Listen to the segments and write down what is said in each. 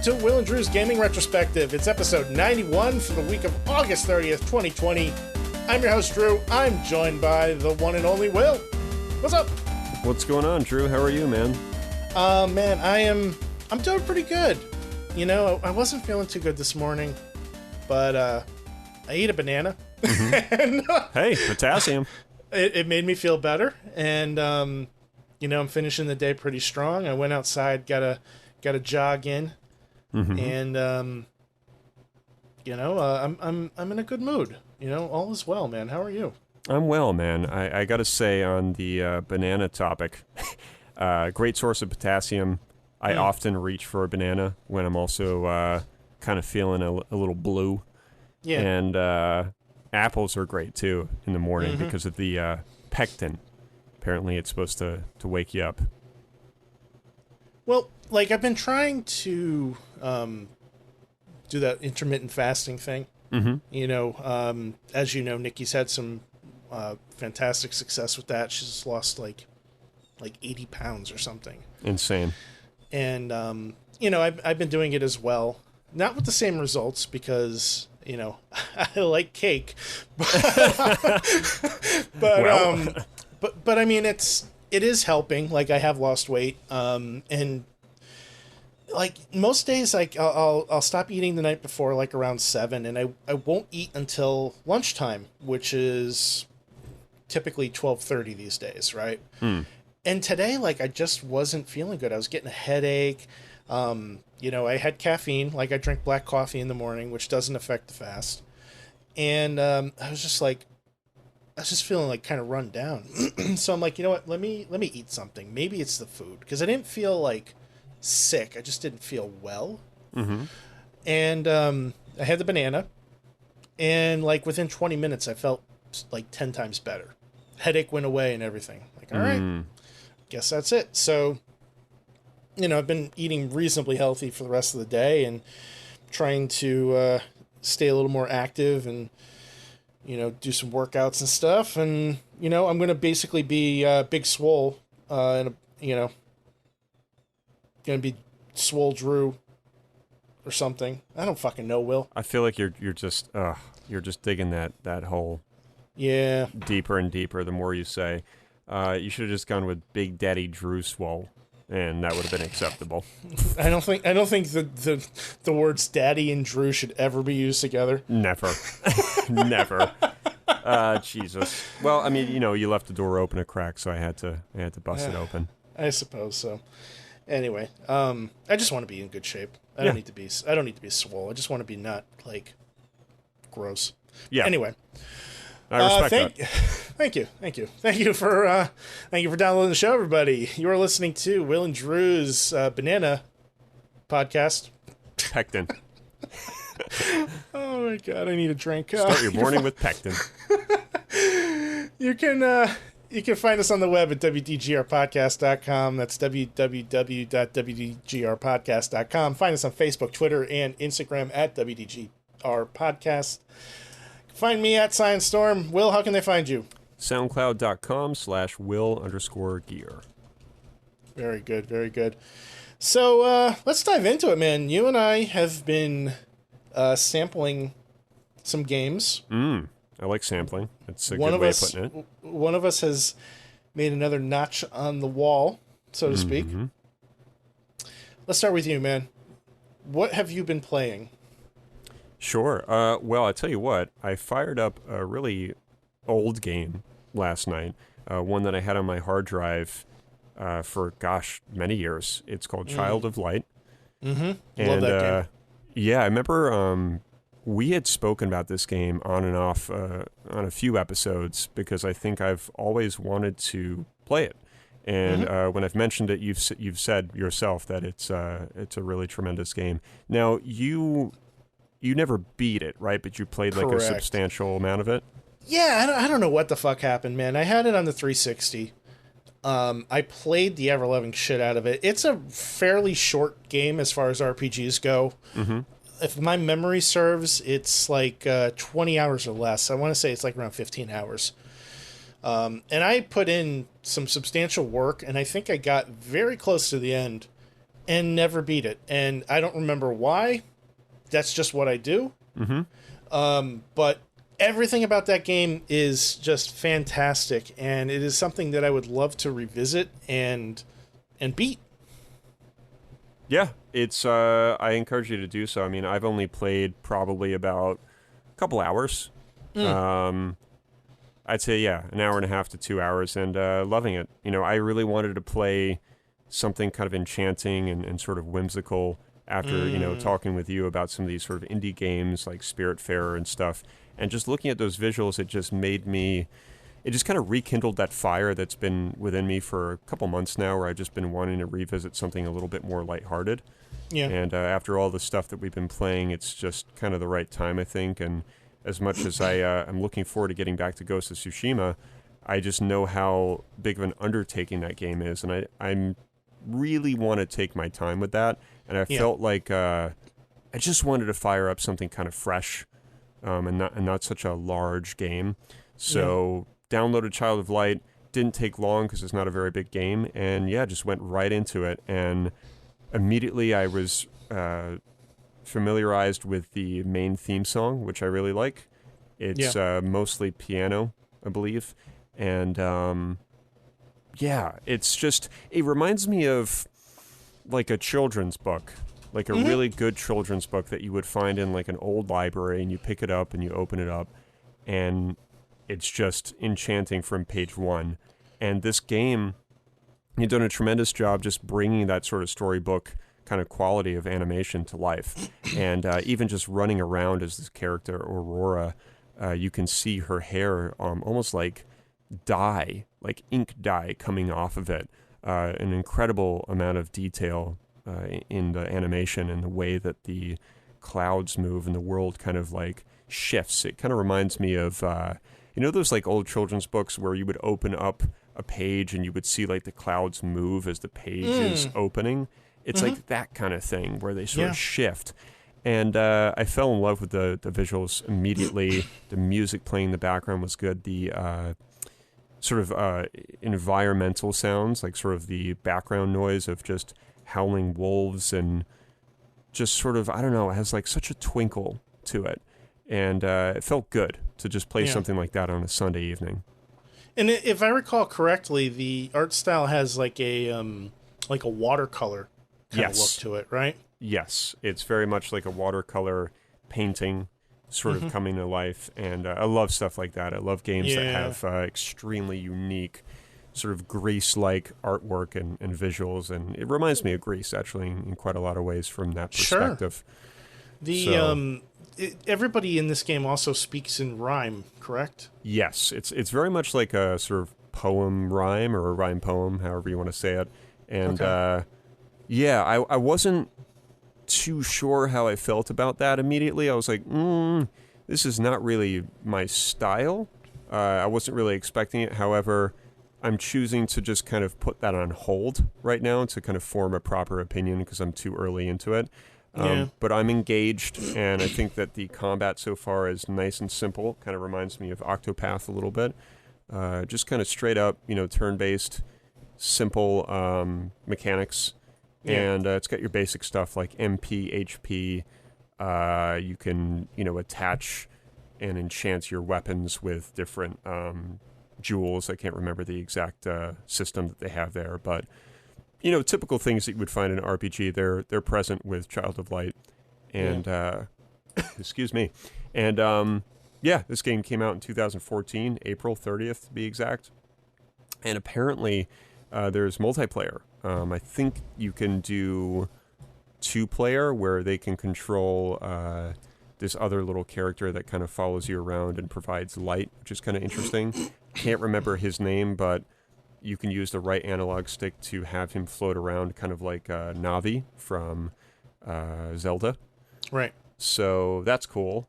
to Will and Drew's Gaming Retrospective. It's episode 91 for the week of August 30th, 2020. I'm your host, Drew. I'm joined by the one and only Will. What's up? What's going on, Drew? How are you, man? Man, I'm doing pretty good. You know, I wasn't feeling too good this morning, but I ate a banana. Mm-hmm. And, hey, potassium. It made me feel better, and you know, I'm finishing the day pretty strong. I went outside, got a jog in, and you know, I'm in a good mood. You know, all is well, man. How are you? I'm well, man. I got to say on the banana topic, great source of potassium. I often reach for a banana when I'm also kind of feeling a little blue. Yeah. And apples are great, too, in the morning because of the pectin. Apparently, it's supposed to wake you up. Well, like, I've been trying to do that intermittent fasting thing. Mm-hmm. You know, as you know, Nikki's had some fantastic success with that. She's lost, like 80 pounds or something. Insane. And, you know, I've been doing it as well. Not with the same results because, you know, I like cake. But I mean, it is helping. Like, I have lost weight. And like most days, like I'll stop eating the night before, like around 7, and I won't eat until lunchtime, which is typically 12:30 these days, right? And today, like, I just wasn't feeling good. I was getting a headache. You know, I had caffeine. Like, I drink black coffee in the morning, which doesn't affect the fast. And I was just feeling like kind of run down. So I'm like, you know what? Let me eat something. Maybe it's the food, because I didn't feel like sick. I just didn't feel well. Mm-hmm. And I had the banana, and like within 20 minutes, I felt like 10 times better. Headache went away and everything. Like, all right, guess that's it. So, you know, I've been eating reasonably healthy for the rest of the day and trying to stay a little more active and, you know, do some workouts and stuff. And, you know, I'm going to basically be Big Swole, and, you know, going to be Swole Drew or something. I don't fucking know, Will. I feel like you're just digging that hole. Yeah. Deeper and deeper the more you say. You should have just gone with Big Daddy Drew Swole, and that would have been acceptable. I don't think the words daddy and Drew should ever be used together. Never. Never. Jesus. Well, I mean, you know, you left the door open a crack, so I had to bust it open. I suppose so. Anyway, I just want to be in good shape. I don't need to be swole. I just want to be not like gross. Yeah. Anyway. I respect that. Thank you for downloading the show, everybody. You are listening to Will and Drew's Banana Podcast. Pectin. Oh my god, I need a drink. Start your morning with pectin. You can find us on the web at WDGRPodcast.com. That's www.WDGRPodcast.com. Find us on Facebook, Twitter, and Instagram at WDGRPodcast. Find me at Science Storm. Will, how can they find you? SoundCloud.com/Will_Gear. Very good, very good. So let's dive into it, man. You and I have been sampling some games. I like sampling. It's a good way of putting it. One of us has made another notch on the wall, so to speak. Let's start with you, man. What have you been playing? Sure. Well, I tell you what, I fired up a really old game last night, one that I had on my hard drive for, many years. It's called Child of Light. Mm-hmm. And, love that game. Yeah, I remember we had spoken about this game on and off on a few episodes because I think I've always wanted to play it. And when I've mentioned it, you've said yourself that it's a really tremendous game. Now, you never beat it, right? But you played like Correct. A substantial amount of it? Yeah, I don't know what the fuck happened, man. I had it on the 360. I played the ever-loving shit out of it. It's a fairly short game as far as RPGs go. Mm-hmm. If my memory serves, it's like 20 hours or less. I want to say it's like around 15 hours. And I put in some substantial work, and I think I got very close to the end. and never beat it. And I don't remember why. That's just what I do. But everything about that game is just fantastic, and it is something that I would love to revisit and beat. Yeah, it's. I encourage you to do so. I mean, I've only played probably about a couple hours. I'd say, an hour and a half to 2 hours, and loving it. You know, I really wanted to play something kind of enchanting and sort of whimsical after, talking with you about some of these sort of indie games like Spiritfarer and stuff. And just looking at those visuals, it just made me... It just kind of rekindled that fire that's been within me for a couple months now, where I've just been wanting to revisit something a little bit more lighthearted. Yeah. And after all the stuff that we've been playing, it's just kind of the right time, I think. And as much as I'm looking forward to getting back to Ghost of Tsushima, I just know how big of an undertaking that game is, and I really want to take my time with that. And I felt like I just wanted to fire up something kind of fresh, and not such a large game. So downloaded Child of Light. Didn't take long because it's not a very big game, and just went right into it. And immediately I was familiarized with the main theme song, which I really like. It's mostly piano, I believe. And it's just, it reminds me of like a children's book, like a really good children's book that you would find in like an old library, and you pick it up and you open it up, and it's just enchanting from page one. And this game, you've done a tremendous job just bringing that sort of storybook kind of quality of animation to life. And even just running around as this character, Aurora, you can see her hair almost like dye, like ink dye coming off of it. An incredible amount of detail in the animation and the way that the clouds move and the world kind of like shifts. It kind of reminds me of, those like old children's books where you would open up a page and you would see like the clouds move as the page is opening. It's like that kind of thing where they sort of shift. And I fell in love with the visuals immediately. The music playing in the background was good. The sort of environmental sounds, like sort of the background noise of just howling wolves and just sort of, I don't know, it has like such a twinkle to it. And it felt good to just play something like that on a Sunday evening. And if I recall correctly, the art style has like a watercolor kind of look to it, right? Yes, it's very much like a watercolor painting sort of coming to life, and I love stuff like that. I love games that have extremely unique sort of Grease-like artwork and visuals, and it reminds me of Grease, actually, in quite a lot of ways from that perspective. Sure. Everybody in this game also speaks in rhyme, correct? Yes, it's very much like a sort of poem rhyme, or a rhyme poem, however you want to say it. And I wasn't too sure how I felt about that immediately. I was like, this is not really my style. I wasn't really expecting it. However, I'm choosing to just kind of put that on hold right now to kind of form a proper opinion because I'm too early into it. But I'm engaged, and I think that the combat so far is nice and simple. Kind of reminds me of Octopath a little bit. Just kind of straight up, turn-based, simple mechanics. And it's got your basic stuff like MP, HP. You can, attach and enchant your weapons with different jewels. I can't remember the exact system that they have there, but typical things that you would find in an RPG. They're present with Child of Light, and excuse me. And this game came out in 2014, April 30th to be exact. And apparently, there's multiplayer. I think you can do 2-player where they can control this other little character that kind of follows you around and provides light, which is kind of interesting. Can't remember his name, but you can use the right analog stick to have him float around, kind of like Navi from Zelda. Right. So that's cool.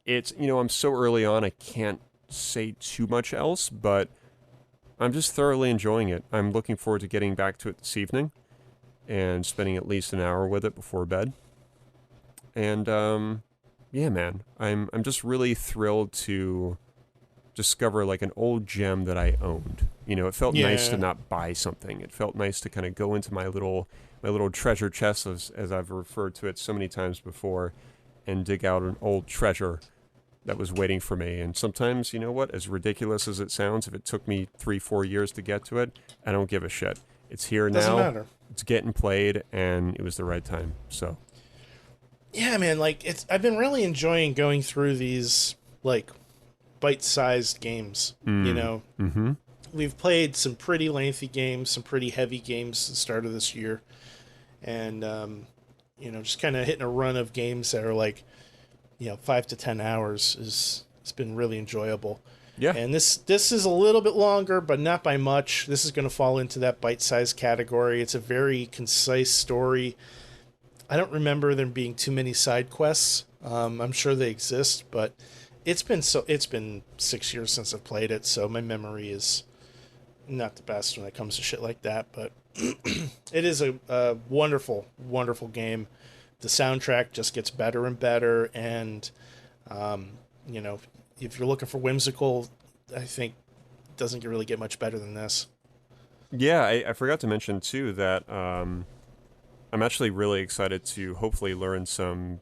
It's, I'm so early on, I can't say too much else, but I'm just thoroughly enjoying it. I'm looking forward to getting back to it this evening and spending at least an hour with it before bed. And man, I'm just really thrilled to discover like an old gem that I owned. You know, it felt nice Yeah. to not buy something. It felt nice to kind of go into my little treasure chest, as I've referred to it so many times before, and dig out an old treasure that was waiting for me. And sometimes, you know what, as ridiculous as it sounds, if it took me 3-4 years to get to it, I don't give a shit. It's here Doesn't now. matter. It's getting played, and it was the right time. So Yeah, man, like I've been really enjoying going through these like bite-sized games. You know, we've played some pretty lengthy games, some pretty heavy games at the start of this year, and you know, just kind of hitting a run of games that are like, you know, 5 to 10 hours it's been really enjoyable. yeah, And this is a little bit longer, but not by much. This is going to fall into that bite-sized category. It's a very concise story. I don't remember there being too many side quests. I'm sure they exist, but it's been 6 years since I've played it, so my memory is not the best when it comes to shit like that. But it is a wonderful, wonderful game. The soundtrack just gets better and better, and you know, if you're looking for whimsical, I think it doesn't really get much better than this. yeah. I forgot to mention too that I'm actually really excited to hopefully learn some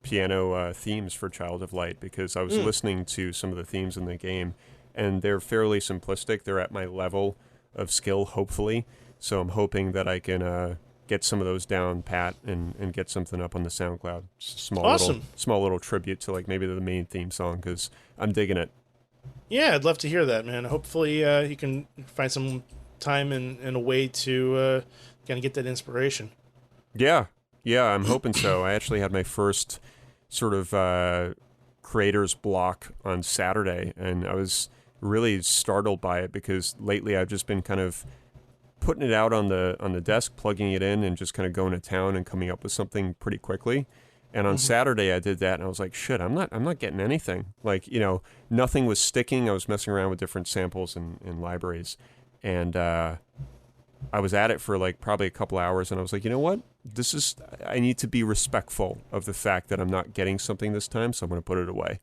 piano themes for Child of Light, because I was listening to some of the themes in the game, and they're fairly simplistic. They're at my level of skill, hopefully. So I'm hoping that I can get some of those down pat and get something up on the SoundCloud. Just a Awesome. small little tribute to like maybe the main theme song, because I'm digging it. Yeah, I'd love to hear that, man. Hopefully you can find some time and a way to kind of get that inspiration. Yeah, I'm hoping so. I actually had my first sort of creator's block on Saturday, and I was really startled by it, because lately I've just been kind of putting it out on the desk, plugging it in, and just kind of going to town and coming up with something pretty quickly. And on Saturday I did that, and I was like, shit, I'm not getting anything. Like, you know, nothing was sticking. I was messing around with different samples and libraries, and I was at it for like probably a couple hours, and I was like, you know what? I need to be respectful of the fact that I'm not getting something this time, so I'm going to put it away.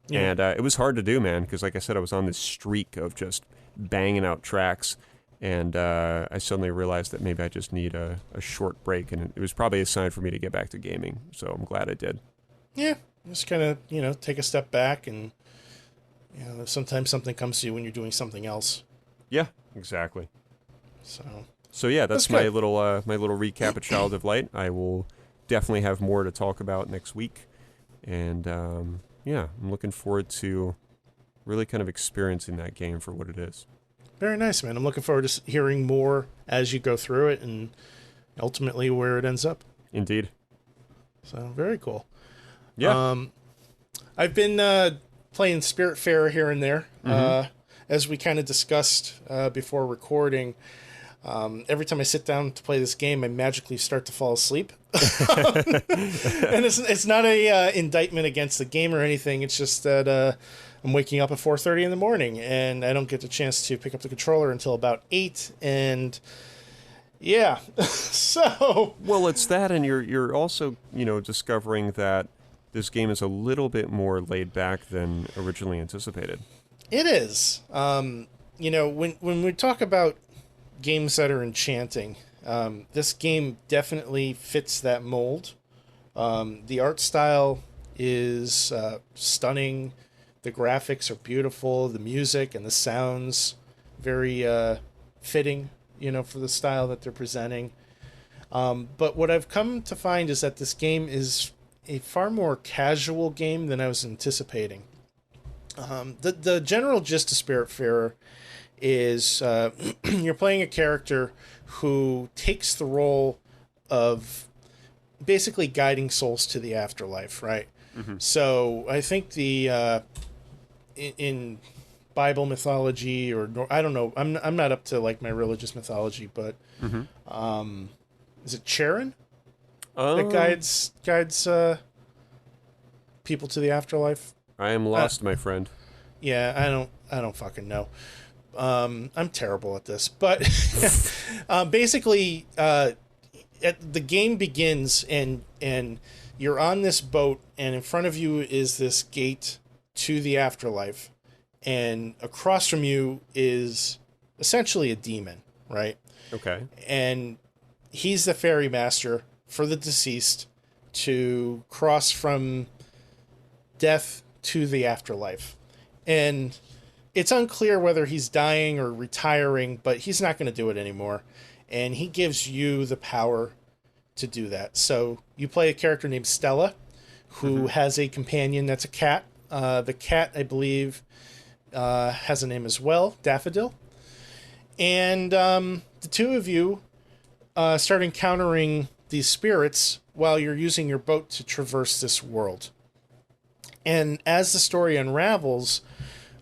Yeah. And it was hard to do, man, because like I said, I was on this streak of just banging out tracks, and I suddenly realized that maybe I just need a short break, and it was probably a sign for me to get back to gaming, so I'm glad I did. Yeah, just kind of, you know, take a step back, and you know, sometimes something comes to you when you're doing something else. Yeah, exactly. So yeah, that's my little recap of Child of Light. I will definitely have more to talk about next week, and yeah, I'm looking forward to really kind of experiencing that game for what it is. Very nice, man. I'm looking forward to hearing more as you go through it, and ultimately where it ends up. Indeed. So very cool. Yeah. I've been playing Spiritfarer here and there, as we kind of discussed before recording. Every time I sit down to play this game, I magically start to fall asleep. And it's not a indictment against the game or anything. It's just that I'm waking up at 4:30 in the morning, and I don't get the chance to pick up the controller until about 8. And yeah, so well, it's that, and you're also, you know, discovering that this game is a little bit more laid back than originally anticipated. It is. You know, when we talk about games that are enchanting, this game definitely fits that mold. The art style is stunning. The graphics are beautiful. The music and the sounds very fitting, you know, for the style that they're presenting. But what I've come to find is that this game is a far more casual game than I was anticipating. The general gist of Spiritfarer is you're playing a character who takes the role of basically guiding souls to the afterlife, right? So I think the in Bible mythology, or I don't know, I'm not up to like my religious mythology, but is it Charon that guides people to the afterlife? I am lost, my friend. Yeah, I don't fucking know. I'm terrible at this, but basically, the game begins and you're on this boat, and in front of you is this gate to the afterlife, and across from you is essentially a demon, right? Okay. And he's the ferry master for the deceased to cross from death to the afterlife. And it's unclear whether he's dying or retiring, but he's not going to do it anymore. And he gives you the power to do that. So you play a character named Stella, who has a companion that's a cat. The cat, I believe, has a name as well, Daffodil. And the two of you start encountering these spirits while you're using your boat to traverse this world. And as the story unravels,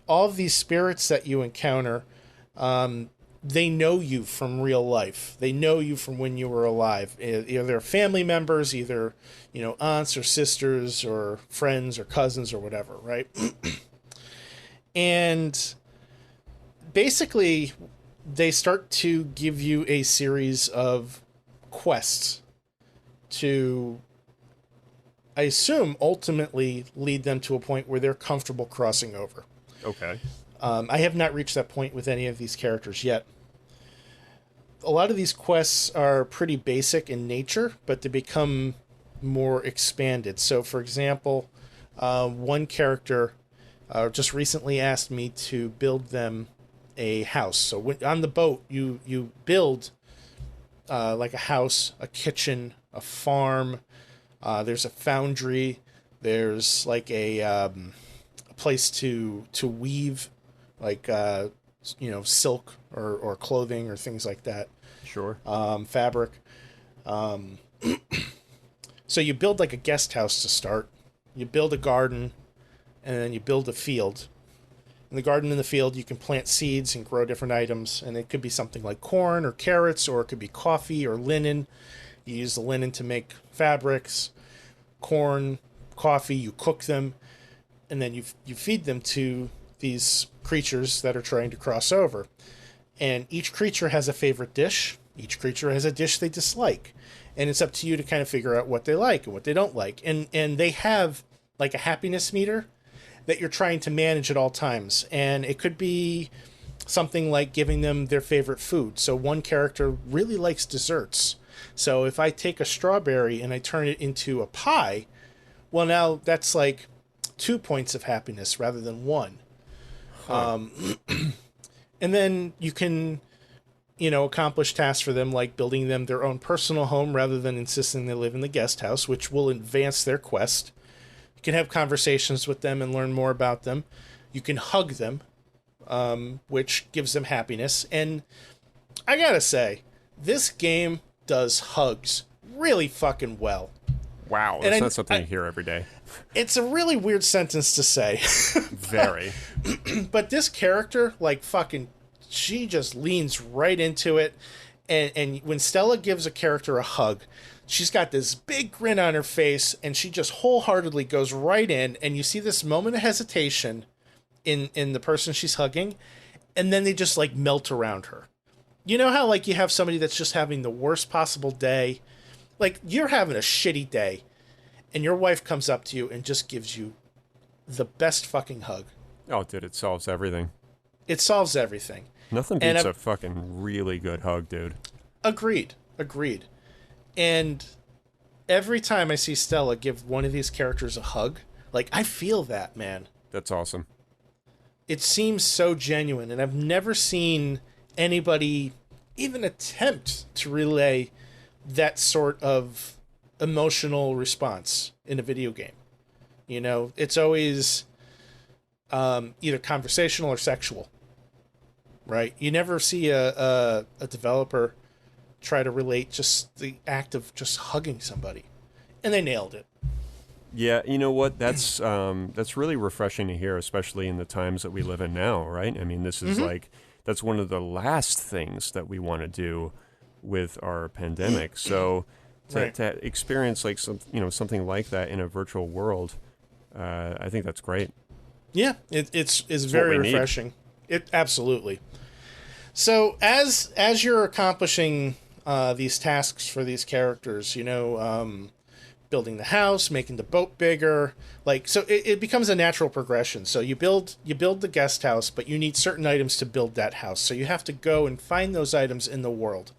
all of these spirits that you encounter, they know you from real life. They know you from when you were alive. Either they're family members, either, aunts or sisters or friends or cousins or whatever, right? And basically, they start to give you a series of quests to, I assume, ultimately lead them to a point where they're comfortable crossing over. Okay. I have not reached that point with any of these characters yet. A lot of these quests are pretty basic in nature, but they become more expanded. So, for example, one character just recently asked me to build them a house. So on the boat, you build like a house, a kitchen, a farm. There's a foundry. There's like a place to weave, like silk or clothing or things like that. Sure. Fabric. So you build like a guest house to start. You build a garden, and then you build a field. In the garden and the field, you can plant seeds and grow different items, and it could be something like corn or carrots, or it could be coffee or linen. You use the linen to make fabrics. Corn, coffee, you cook them, and then you feed them to these creatures that are trying to cross over. And each creature has a favorite dish. Each creature has a dish they dislike. And it's up to you to kind of figure out what they like and what they don't like. And they have like a happiness meter that you're trying to manage at all times. And it could be something like giving them their favorite food. So one character really likes desserts. So if I take a strawberry and I turn it into a pie, well, now that's like 2 points of happiness rather than 1. Huh. And then you can, accomplish tasks for them, like building them their own personal home rather than insisting they live in the guest house, which will advance their quest. You can have conversations with them and learn more about them. You can hug them, which gives them happiness. And I gotta say, this game does hugs really fucking well. Wow, that's not something you hear every day. It's a really weird sentence to say. Very. But this character, like, fucking, she just leans right into it. And when Stella gives a character a hug, she's got this big grin on her face, and she just wholeheartedly goes right in, and you see this moment of hesitation in the person she's hugging, and then they just, like, melt around her. You know how, like, you have somebody that's just having the worst possible day? Like, you're having a shitty day, and your wife comes up to you and just gives you the best fucking hug. Oh, dude, it solves everything. It solves everything. Nothing beats a fucking really good hug, dude. Agreed. And every time I see Stella give one of these characters a hug, like, I feel that, man. That's awesome. It seems so genuine, and I've never seen anybody even attempt to relay that sort of emotional response in a video game. It's always either conversational or sexual, right? You never see a developer try to relate just the act of just hugging somebody, and they nailed it. Yeah, you know what? That's really refreshing to hear, especially in the times that we live in now, right? I mean, this is like, that's one of the last things that we want to do with our pandemic. So to experience like something like that in a virtual world, I think that's great. Yeah, it's very refreshing. It absolutely. So as you're accomplishing these tasks for these characters, building the house, making the boat bigger. Like, so it becomes a natural progression. So you build the guest house, but you need certain items to build that house. So you have to go and find those items in the world.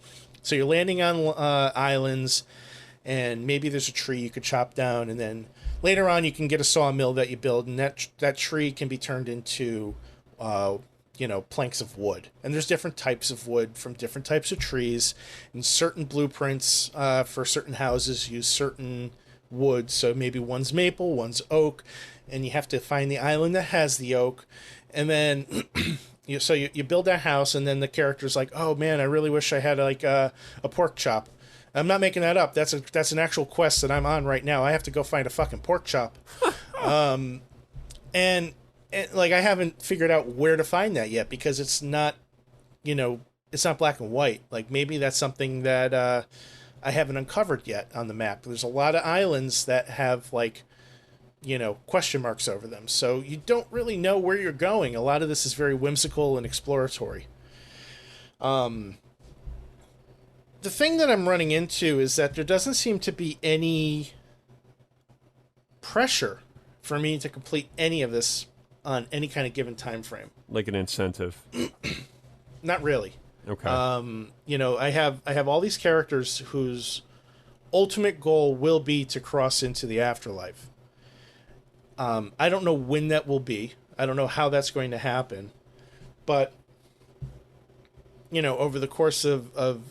So you're landing on islands, and maybe there's a tree you could chop down, and then later on you can get a sawmill that you build, and that tree can be turned into planks of wood. And there's different types of wood from different types of trees, and certain blueprints for certain houses use certain wood. So maybe one's maple, one's oak, and you have to find the island that has the oak. And then you build that house, and then the character's like, oh man, I really wish I had like a pork chop. I'm not making that up. That's an actual quest that I'm on right now. I have to go find a fucking pork chop. And like, I haven't figured out where to find that yet, because it's not, it's not black and white. Like, maybe that's something that I haven't uncovered yet on the map. There's a lot of islands that have, like, question marks over them. So you don't really know where you're going. A lot of this is very whimsical and exploratory. The thing that I'm running into is that there doesn't seem to be any pressure for me to complete any of this on any kind of given time frame. Like an incentive. Not really. Okay. I have all these characters whose ultimate goal will be to cross into the afterlife. I don't know when that will be. I don't know how that's going to happen. But, over the course of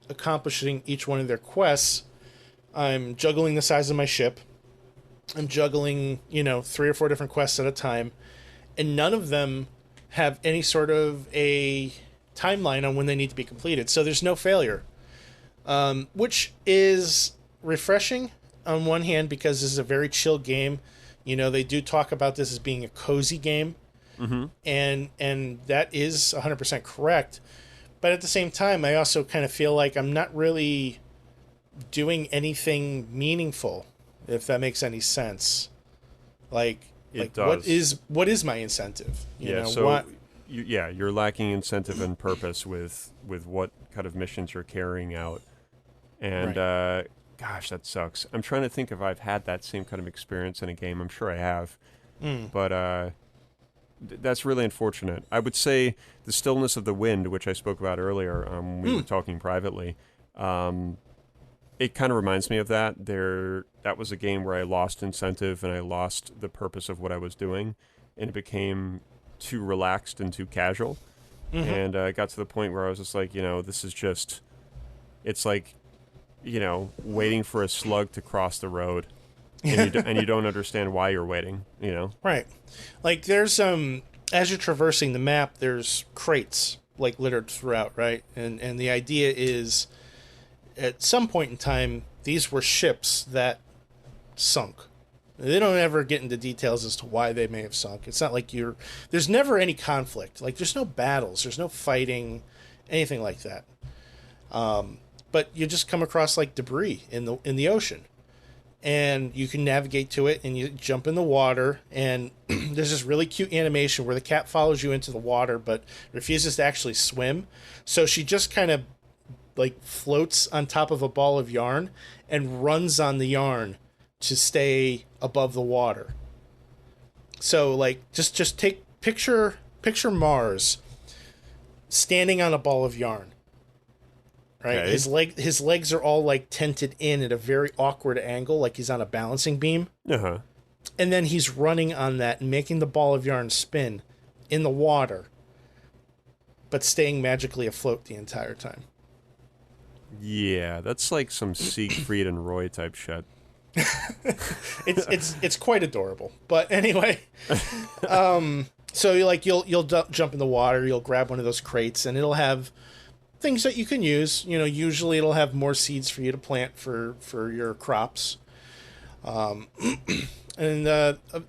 accomplishing each one of their quests, I'm juggling the size of my ship. I'm juggling, 3 or 4 different quests at a time, and none of them have any sort of a timeline on when they need to be completed. So there's no failure, which is refreshing on one hand, because this is a very chill game. They do talk about this as being a cozy game, and that is 100% correct. But at the same time, I also kind of feel like I'm not really doing anything meaningful, if that makes any sense. Like what is my incentive? You're lacking incentive and purpose with what kind of missions you're carrying out. And right. Gosh, that sucks. I'm trying to think if I've had that same kind of experience in a game. I'm sure I have. But that's really unfortunate. I would say the Stillness of the Wind, which I spoke about earlier when we were talking privately, it kind of reminds me of that. That was a game where I lost incentive and I lost the purpose of what I was doing, and it became too relaxed and too casual. And it got to the point where I was just like, this is just, it's like, waiting for a slug to cross the road, and you don't understand why you're waiting, Right. Like, there's as you're traversing the map, there's crates like littered throughout, right? And the idea is, at some point in time, these were ships that sunk. They don't ever get into details as to why they may have sunk. It's not like there's never any conflict. Like, there's no battles, there's no fighting, anything like that. But you just come across like debris in the ocean, and you can navigate to it, and you jump in the water, and there's this really cute animation where the cat follows you into the water but refuses to actually swim. So she just kind of like floats on top of a ball of yarn and runs on the yarn to stay above the water. So like just picture Mars standing on a ball of yarn. Right? Okay. His legs are all like tented in at a very awkward angle, like he's on a balancing beam. Uh-huh. And then he's running on that and making the ball of yarn spin in the water, but staying magically afloat the entire time. Yeah, that's like some Siegfried and Roy type shit. It's quite adorable. But anyway, so you'll jump in the water, you'll grab one of those crates, and it'll have things that you can use. Usually it'll have more seeds for you to plant for your crops. And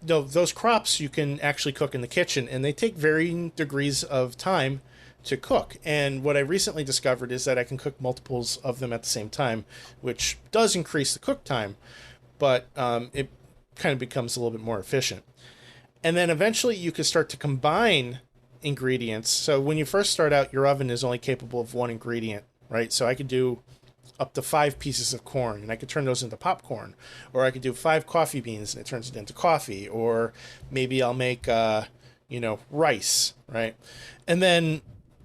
those crops you can actually cook in the kitchen, and they take varying degrees of time to cook. And what I recently discovered is that I can cook multiples of them at the same time, which does increase the cook time, but it kind of becomes a little bit more efficient. And then eventually you can start to combine ingredients. So when you first start out, your oven is only capable of one ingredient, right? So I could do up to 5 pieces of corn, and I could turn those into popcorn. Or I could do 5 coffee beans, and it turns it into coffee. Or maybe I'll make, rice, right? And then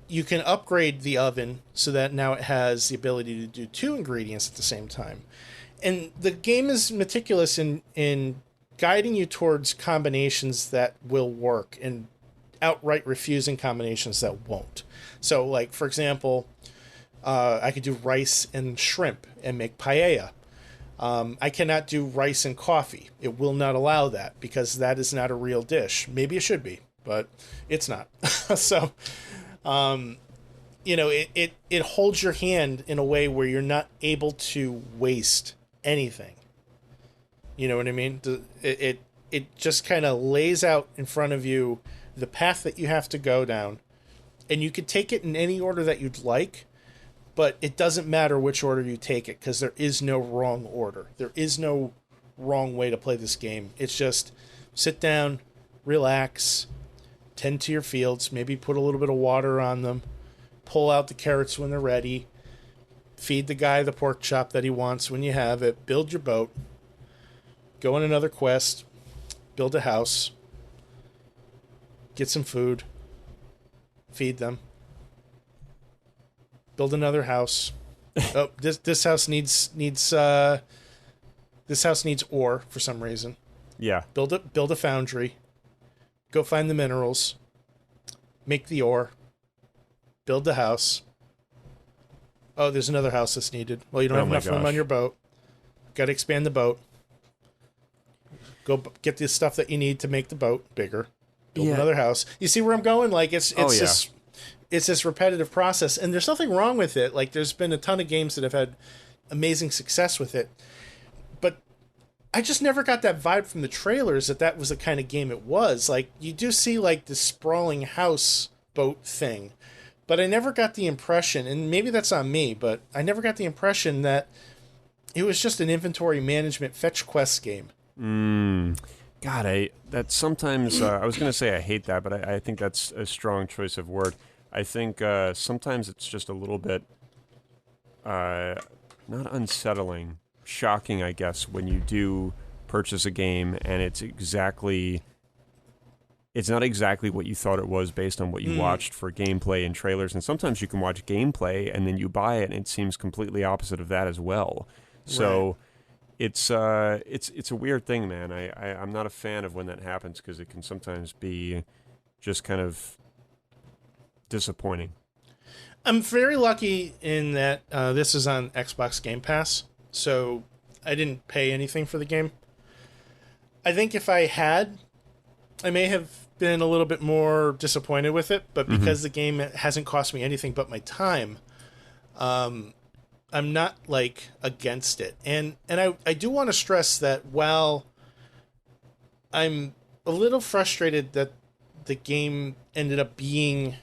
you can upgrade the oven so that now it has the ability to do 2 ingredients at the same time. And the game is meticulous in guiding you towards combinations that will work and outright refusing combinations that won't. So, like, for example, I could do rice and shrimp and make paella. I cannot do rice and coffee. It will not allow that because that is not a real dish. Maybe it should be, but it's not. So, it holds your hand in a way where you're not able to waste anything. You know what I mean? It just kind of lays out in front of you the path that you have to go down, and you could take it in any order that you'd like, but it doesn't matter which order you take it because there is no wrong order. There is no wrong way to play this game. It's just sit down, relax, tend to your fields, maybe put a little bit of water on them, pull out the carrots when they're ready, feed the guy the pork chop that he wants when you have it, build your boat, go on another quest, build a house, get some food, feed them, build another house. Oh, this house needs ore for some reason. Yeah. Build a foundry. Go find the minerals. Make the ore. Build the house. Oh, there's another house that's needed. Well, you don't have enough room on your boat. Got to expand the boat. Go get the stuff that you need to make the boat bigger. Build another house. You see where I'm going? Like it's this repetitive process, and there's nothing wrong with it. Like there's been a ton of games that have had amazing success with it, but I just never got that vibe from the trailers that was the kind of game it was. Like you do see like the sprawling house boat thing, but I never got the impression, and maybe that's on me, but I never got the impression that it was just an inventory management fetch quest game. God, that sometimes I was going to say I hate that, but I think that's a strong choice of word. I think sometimes it's just a little bit not unsettling, shocking, I guess, when you do purchase a game and it's not exactly what you thought it was based on what you watched for gameplay and trailers. And sometimes you can watch gameplay and then you buy it and it seems completely opposite of that as well. So. Right. It's a weird thing, man. I'm not a fan of when that happens because it can sometimes be just kind of disappointing. I'm very lucky in that this is on Xbox Game Pass, so I didn't pay anything for the game. I think if I had, I may have been a little bit more disappointed with it, but because the game hasn't cost me anything but my time, I'm not like against it. And I do want to stress that while I'm a little frustrated that the game ended up being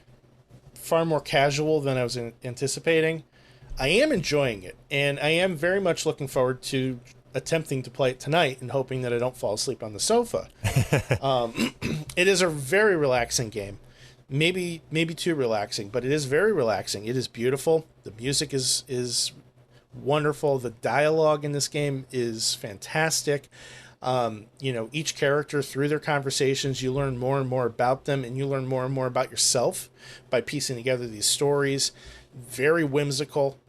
far more casual than I was anticipating, I am enjoying it. And I am very much looking forward to attempting to play it tonight and hoping that I don't fall asleep on the sofa. It is a very relaxing game. Maybe too relaxing, but it is very relaxing. It is beautiful. The music is wonderful. The dialogue in this game is fantastic. Each character, through their conversations, you learn more and more about them, and you learn more and more about yourself by piecing together these stories. Very whimsical.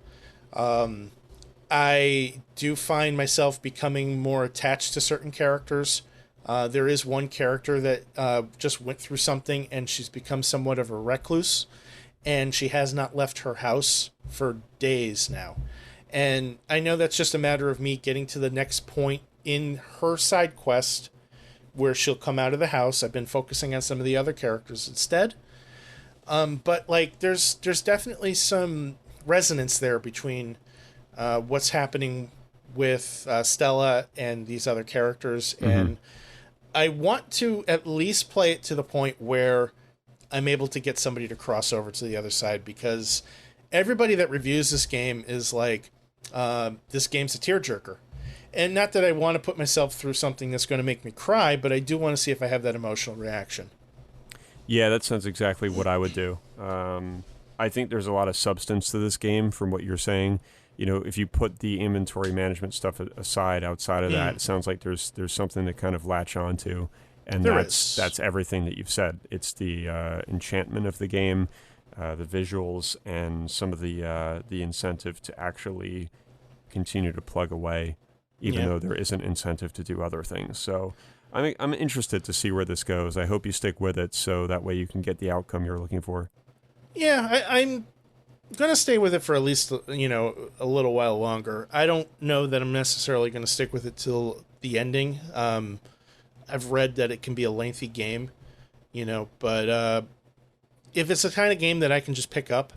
I do find myself becoming more attached to certain characters. There is one character that just went through something and she's become somewhat of a recluse, and she has not left her house for days now. And I know that's just a matter of me getting to the next point in her side quest where she'll come out of the house. I've been focusing on some of the other characters instead. But like there's definitely some resonance there between what's happening with Stella and these other characters. And I want to at least play it to the point where I'm able to get somebody to cross over to the other side, because everybody that reviews this game is like, this game's a tearjerker. And not that I want to put myself through something that's going to make me cry, but I do want to see if I have that emotional reaction. Yeah, that sounds exactly what I would do. I think there's a lot of substance to this game from what you're saying. if you put the inventory management stuff aside, outside of that, it sounds like there's something to kind of latch onto, and that's everything that you've said. It's the enchantment of the game, the visuals, and some of the incentive to actually continue to plug away, even though there isn't incentive to do other things. So I'm interested to see where this goes. I hope you stick with it, so that way you can get the outcome you're looking for. Yeah, I'm gonna stay with it for at least a little while longer. I don't know that I'm necessarily gonna stick with it till the ending. I've read that it can be a lengthy game, but if it's the kind of game that I can just pick up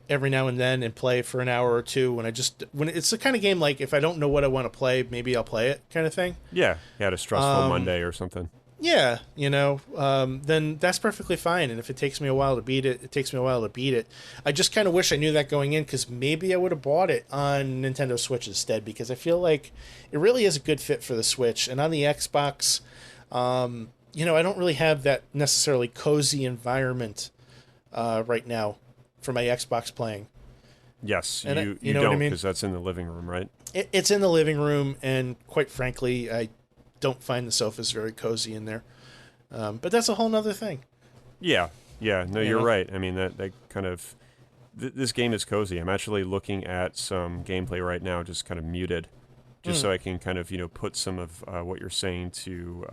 every now and then and play for an hour or two, when it's the kind of game like if I don't know what I want to play, maybe I'll play it kind of thing. Yeah, you had a stressful Monday or something. Yeah, then that's perfectly fine. And if it takes me a while to beat it, it takes me a while to beat it. I just kind of wish I knew that going in, because maybe I would have bought it on Nintendo Switch instead, because I feel like it really is a good fit for the Switch. And on the Xbox, I don't really have that necessarily cozy environment right now for my Xbox playing. Yes, and you don't, because that's in the living room, right? It's in the living room, and quite frankly, I don't find the sofas very cozy in there, but that's a whole nother thing. No, you're right. I mean, that kind of this game is cozy. I'm actually looking at some gameplay right now, just kind of muted, just so I can kind of put some of what you're saying to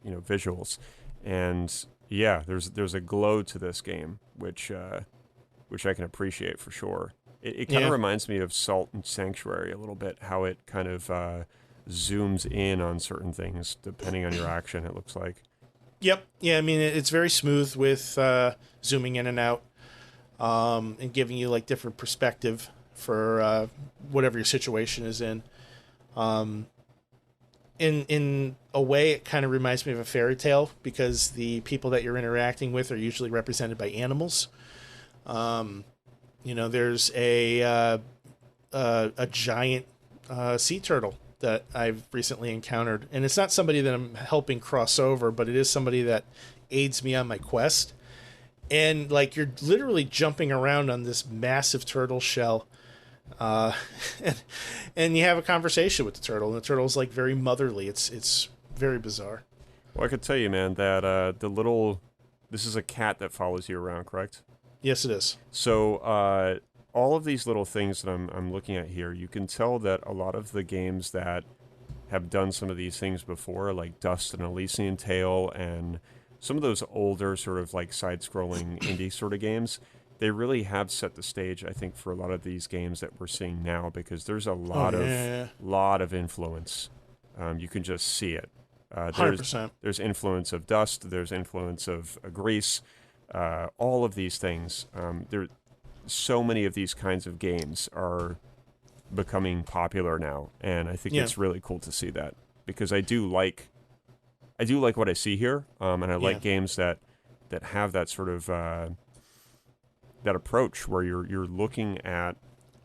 visuals, and there's a glow to this game which I can appreciate for sure. It kind of reminds me of Salt and Sanctuary a little bit, how it kind of zooms in on certain things depending on your action, it looks like. Yep. Yeah, I mean, it's very smooth with zooming in and out, and giving you like different perspective for whatever your situation is in. In a way, it kind of reminds me of a fairy tale, because the people that you're interacting with are usually represented by animals. There's a giant sea turtle that I've recently encountered, and it's not somebody that I'm helping cross over, but it is somebody that aids me on my quest. And like, you're literally jumping around on this massive turtle shell, and you have a conversation with the turtle, and the turtle's like very motherly. It's very bizarre. Well, I could tell you, man, that this is a cat that follows you around, correct? Yes, it is. So all of these little things that I'm looking at here, you can tell that a lot of the games that have done some of these things before, like Dust and Elysian Tale, and some of those older sort of like side-scrolling indie sort of games, they really have set the stage, I think, for a lot of these games that we're seeing now, because there's a lot of influence. You can just see it. 100%. There's influence of Dust. There's influence of Grease. All of these things. So many of these kinds of games are becoming popular now, and I think it's really cool to see that, because I do like what I see here, and I like games that have that sort of that approach where you're looking at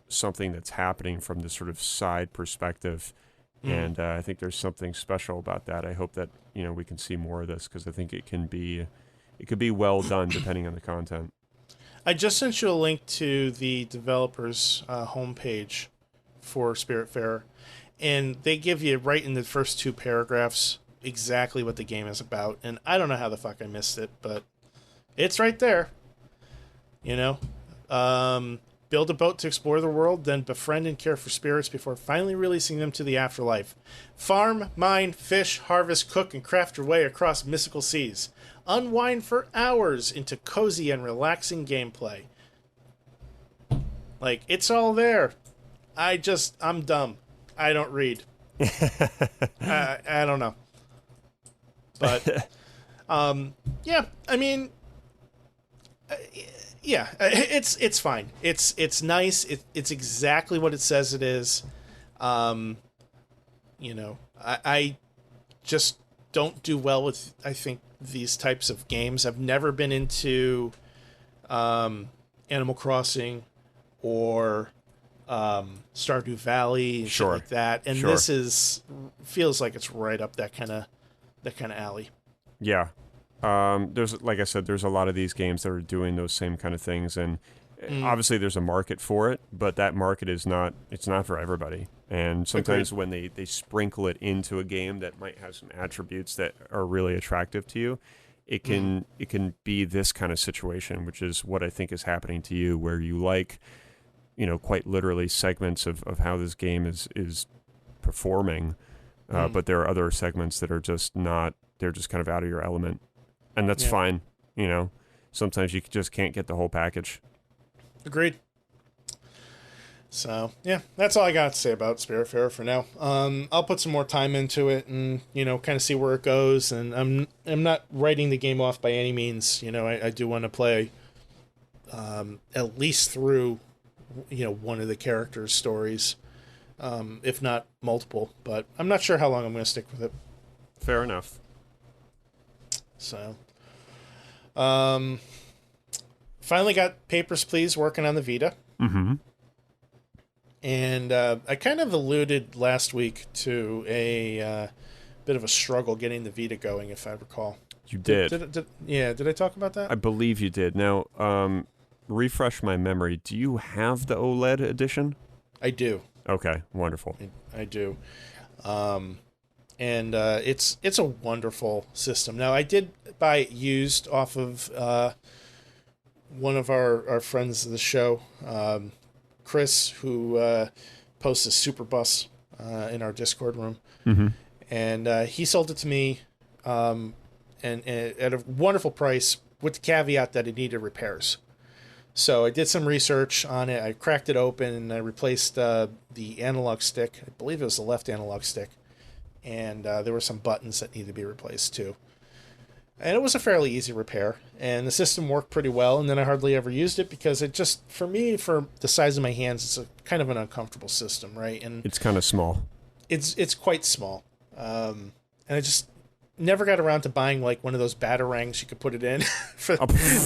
something that's happening from this sort of side perspective, and I think there's something special about that. I hope that we can see more of this, because I think it could be well done depending on the content. I just sent you a link to the developers' homepage for Spiritfarer, and they give you right in the first two paragraphs exactly what the game is about. And I don't know how the fuck I missed it, but it's right there. Build a boat to explore the world, then befriend and care for spirits before finally releasing them to the afterlife. Farm, mine, fish, harvest, cook, and craft your way across mystical seas. Unwind for hours into cozy and relaxing gameplay. Like, it's all there. I'm dumb. I don't read. I don't know. But, yeah, I mean, yeah, it's fine. It's nice. It's exactly what it says it is. I just don't do well with, I think, these types of games. I've never been into Animal Crossing or Stardew Valley and shit like that. And this feels like it's right up that kind of alley. Yeah. There's, like I said, there's a lot of these games that are doing those same kind of things, and Obviously, there's a market for it, but that market it's not for everybody. And sometimes when they sprinkle it into a game that might have some attributes that are really attractive to you, it can be this kind of situation, which is what I think is happening to you, where you like, quite literally segments of how this game is performing, but there are other segments that are just not. They're just kind of out of your element, and that's fine. Sometimes you just can't get the whole package. Agreed. So, yeah, that's all I got to say about Spiritfarer for now. I'll put some more time into it and, kind of see where it goes. And I'm not writing the game off by any means. I do want to play at least through, one of the characters' stories, if not multiple. But I'm not sure how long I'm going to stick with it. Fair enough. So, finally got Papers, Please working on the Vita. Mm-hmm. And I kind of alluded last week to a bit of a struggle getting the Vita going, if I recall. You did. Did I talk about that? I believe you did. Now, refresh my memory. Do you have the OLED edition? I do. Okay, wonderful. I do. And it's a wonderful system. Now, I did buy it used off of one of our friends of the show, Chris, who posts a Superbus in our Discord room. Mm-hmm. And he sold it to me and at a wonderful price with the caveat that it needed repairs. So I did some research on it. I cracked it open and I replaced the analog stick. I believe it was the left analog stick. And there were some buttons that needed to be replaced too. And it was a fairly easy repair. And the system worked pretty well. And then I hardly ever used it because it just, for me, for the size of my hands, it's kind of an uncomfortable system, right? And it's kind of small. It's quite small. And I just never got around to buying like one of those batarangs you could put it in.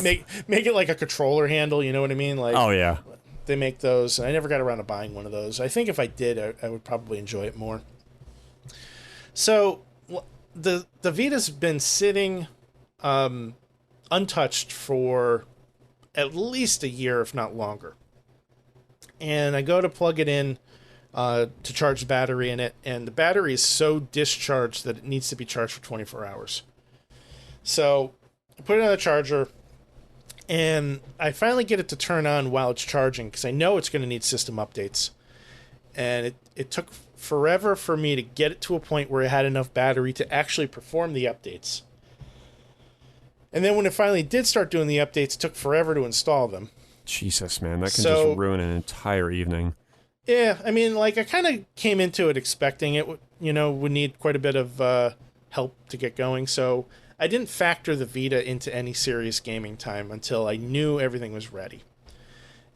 make it like a controller handle, you know what I mean? Like, oh, yeah. They make those. And I never got around to buying one of those. I think if I did, I would probably enjoy it more. So the Vita's been sitting untouched for at least a year, if not longer. And I go to plug it in to charge the battery in it, and the battery is so discharged that it needs to be charged for 24 hours. So I put it on the charger, and I finally get it to turn on while it's charging because I know it's going to need system updates. And it took forever for me to get it to a point where it had enough battery to actually perform the updates. And then when it finally did start doing the updates, it took forever to install them. Jesus, man, that can just ruin an entire evening. Yeah, I mean, like, I kind of came into it expecting it, would need quite a bit of help to get going. So I didn't factor the Vita into any serious gaming time until I knew everything was ready.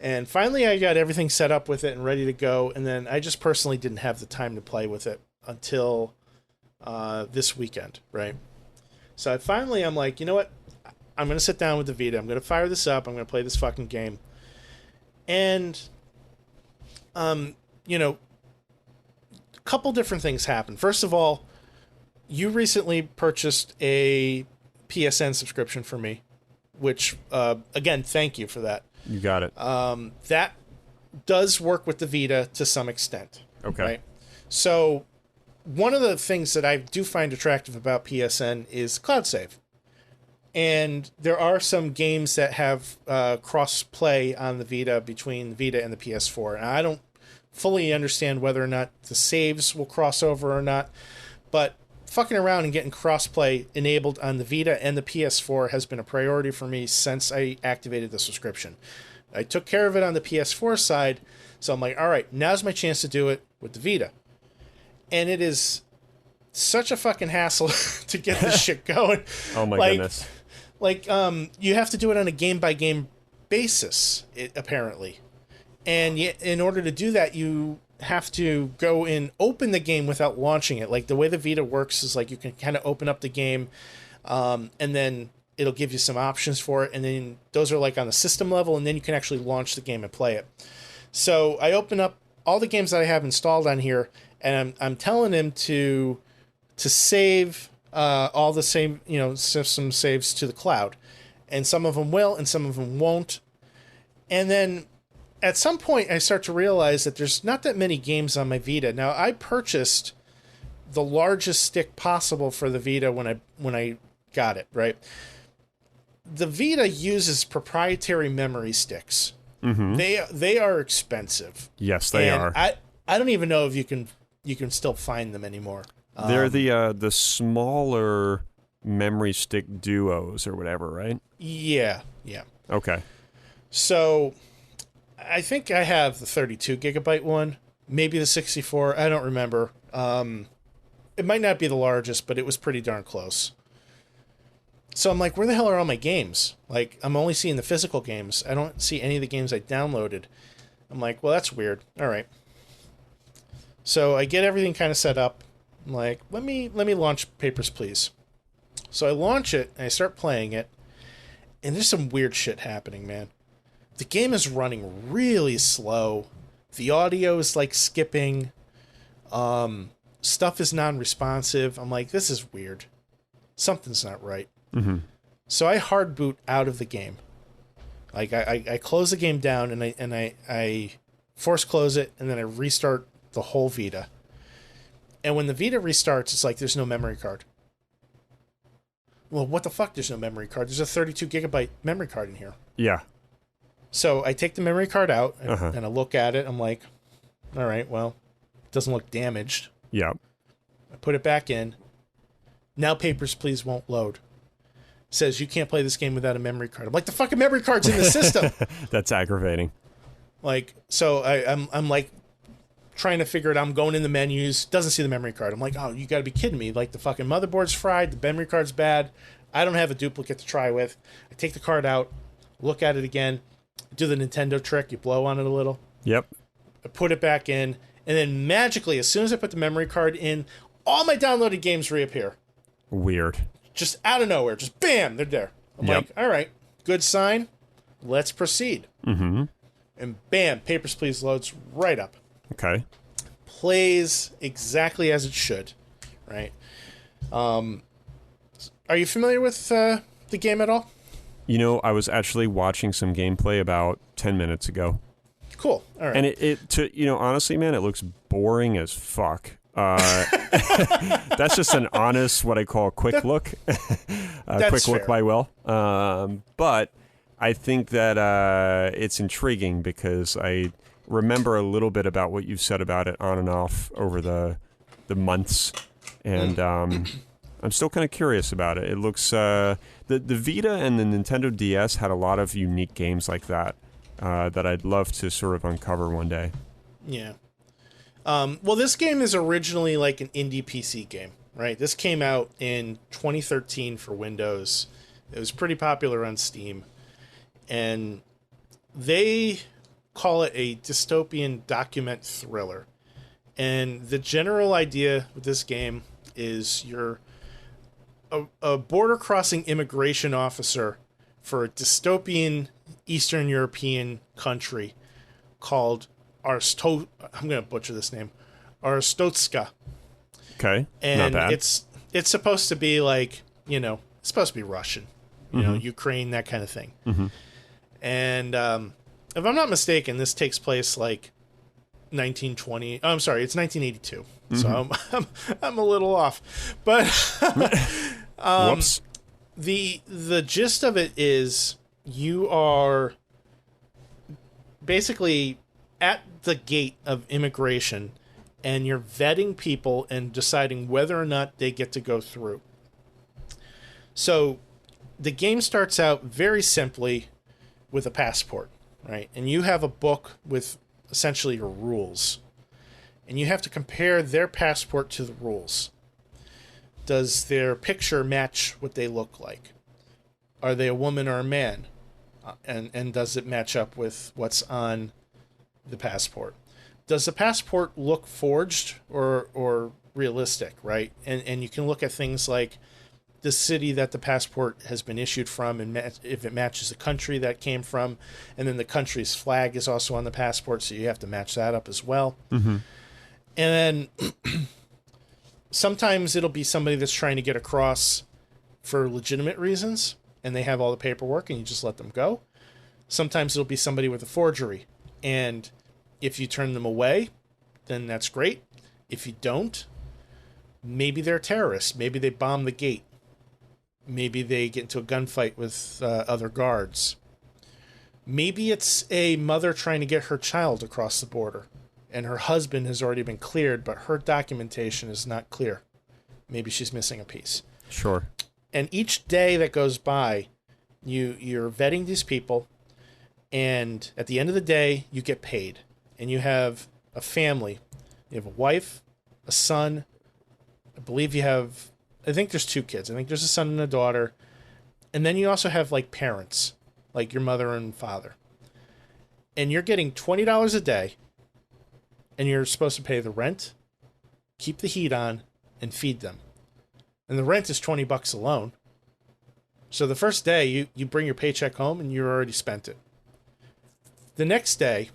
And finally, I got everything set up with it and ready to go. And then I just personally didn't have the time to play with it until this weekend, right? So I'm like, you know what? I'm going to sit down with the Vita. I'm going to fire this up. I'm going to play this fucking game. And, a couple different things happened. First of all, you recently purchased a PSN subscription for me, which, again, thank you for that. You got it. That does work with the Vita to some extent. Okay. Right? So one of the things that I do find attractive about PSN is cloud save. And there are some games that have cross-play on the Vita between the Vita and the PS4. And I don't fully understand whether or not the saves will cross over or not. But fucking around and getting cross-play enabled on the Vita and the PS4 has been a priority for me since I activated the subscription. I took care of it on the PS4 side, so I'm like, all right, now's my chance to do it with the Vita. And it is such a fucking hassle to get this shit going. Oh my goodness. You have to do it on a game-by-game basis, apparently. And in order to do that, you have to go and open the game without launching it. Like, the way the Vita works is, like, you can kind of open up the game, and then it'll give you some options for it, and then those are, like, on the system level, and then you can actually launch the game and play it. So I open up all the games that I have installed on here, and I'm telling him to save all the same, system saves to the cloud. And some of them will, and some of them won't. And then at some point I start to realize that there's not that many games on my Vita. Now, I purchased the largest stick possible for the Vita when I got it, right? The Vita uses proprietary memory sticks. Mm-hmm. They are expensive. Yes, they are. I don't even know if you can still find them anymore. They're the smaller memory stick duos or whatever, right? Yeah. Okay. So I think I have the 32 gigabyte one, maybe the 64. I don't remember. It might not be the largest, but it was pretty darn close. So I'm like, where the hell are all my games? Like, I'm only seeing the physical games. I don't see any of the games I downloaded. I'm like, well, that's weird. All right. So I get everything kind of set up. I'm like, let me launch Papers, Please. So I launch it, and I start playing it, and there's some weird shit happening, man. The game is running really slow. The audio is, like, skipping. Stuff is non-responsive. I'm like, this is weird. Something's not right. Mm-hmm. So I hard boot out of the game. Like, I close the game down, and I force close it, and then I restart the whole Vita. And when the Vita restarts, it's like there's no memory card. Well, what the fuck? There's no memory card. There's a 32 gigabyte memory card in here. Yeah. So I take the memory card out, and I look at it. I'm like, all right, well, it doesn't look damaged. Yeah. I put it back in. Now Papers, Please won't load. It says you can't play this game without a memory card. I'm like, the fucking memory card's in the system. That's aggravating. Like, so I'm like trying to figure it out. I'm going in the menus, doesn't see the memory card. I'm like, oh, you gotta be kidding me. Like, the fucking motherboard's fried, the memory card's bad. I don't have a duplicate to try with. I take the card out, look at it again, do the Nintendo trick, you blow on it a little. Yep. I put it back in, and then magically, as soon as I put the memory card in, all my downloaded games reappear. Weird. Just out of nowhere. Just bam, they're there. I'm like, all right, good sign. Let's proceed. Mm-hmm. And bam, Papers, Please loads right up. Okay. Plays exactly as it should, right? Are you familiar with the game at all? You know, I was actually watching some gameplay about 10 minutes ago. Cool. All right. And honestly, man, it looks boring as fuck. That's just an honest, what I call a quick look. Quick look by Will. But I think that it's intriguing because I remember a little bit about what you've said about it on and off over the months. And I'm still kind of curious about it. It looks... the Vita and the Nintendo DS had a lot of unique games like that that I'd love to sort of uncover one day. Yeah. Well, this game is originally like an indie PC game, right? This came out in 2013 for Windows. It was pretty popular on Steam. And they call it a dystopian document thriller. And the general idea with this game is you're a border-crossing immigration officer for a dystopian Eastern European country called I'm going to butcher this name. Arstotska. Okay, and not bad. It's supposed to be like, it's supposed to be Russian. You know, Ukraine, that kind of thing. Mm-hmm. And if I'm not mistaken, this takes place like 1920. Oh, I'm sorry, it's 1982. Mm-hmm. So I'm a little off. But whoops. The gist of it is you are basically at the gate of immigration, and you're vetting people and deciding whether or not they get to go through. So the game starts out very simply with a passport, right? And you have a book with essentially your rules. And you have to compare their passport to the rules. Does their picture match what they look like? Are they a woman or a man? And does it match up with what's on the passport? Does the passport look forged or realistic, right? And you can look at things like the city that the passport has been issued from, and if it matches the country that came from, and then the country's flag is also on the passport, so you have to match that up as well. Mm-hmm. And then sometimes it'll be somebody that's trying to get across for legitimate reasons, and they have all the paperwork, and you just let them go. Sometimes it'll be somebody with a forgery. And if you turn them away, then that's great. If you don't, maybe they're terrorists. Maybe they bomb the gate. Maybe they get into a gunfight with other guards. Maybe it's a mother trying to get her child across the border, and her husband has already been cleared, but her documentation is not clear. Maybe she's missing a piece. Sure. And each day that goes by, you're vetting these people, and at the end of the day, you get paid. And you have a family. You have a wife, a son. I think there's 2 kids. I think there's a son and a daughter. And then you also have, like, parents, like your mother and father. And you're getting $20 a day, and you're supposed to pay the rent, keep the heat on, and feed them. And the rent is $20 alone. So the first day, you bring your paycheck home, and you've already spent it. The next day,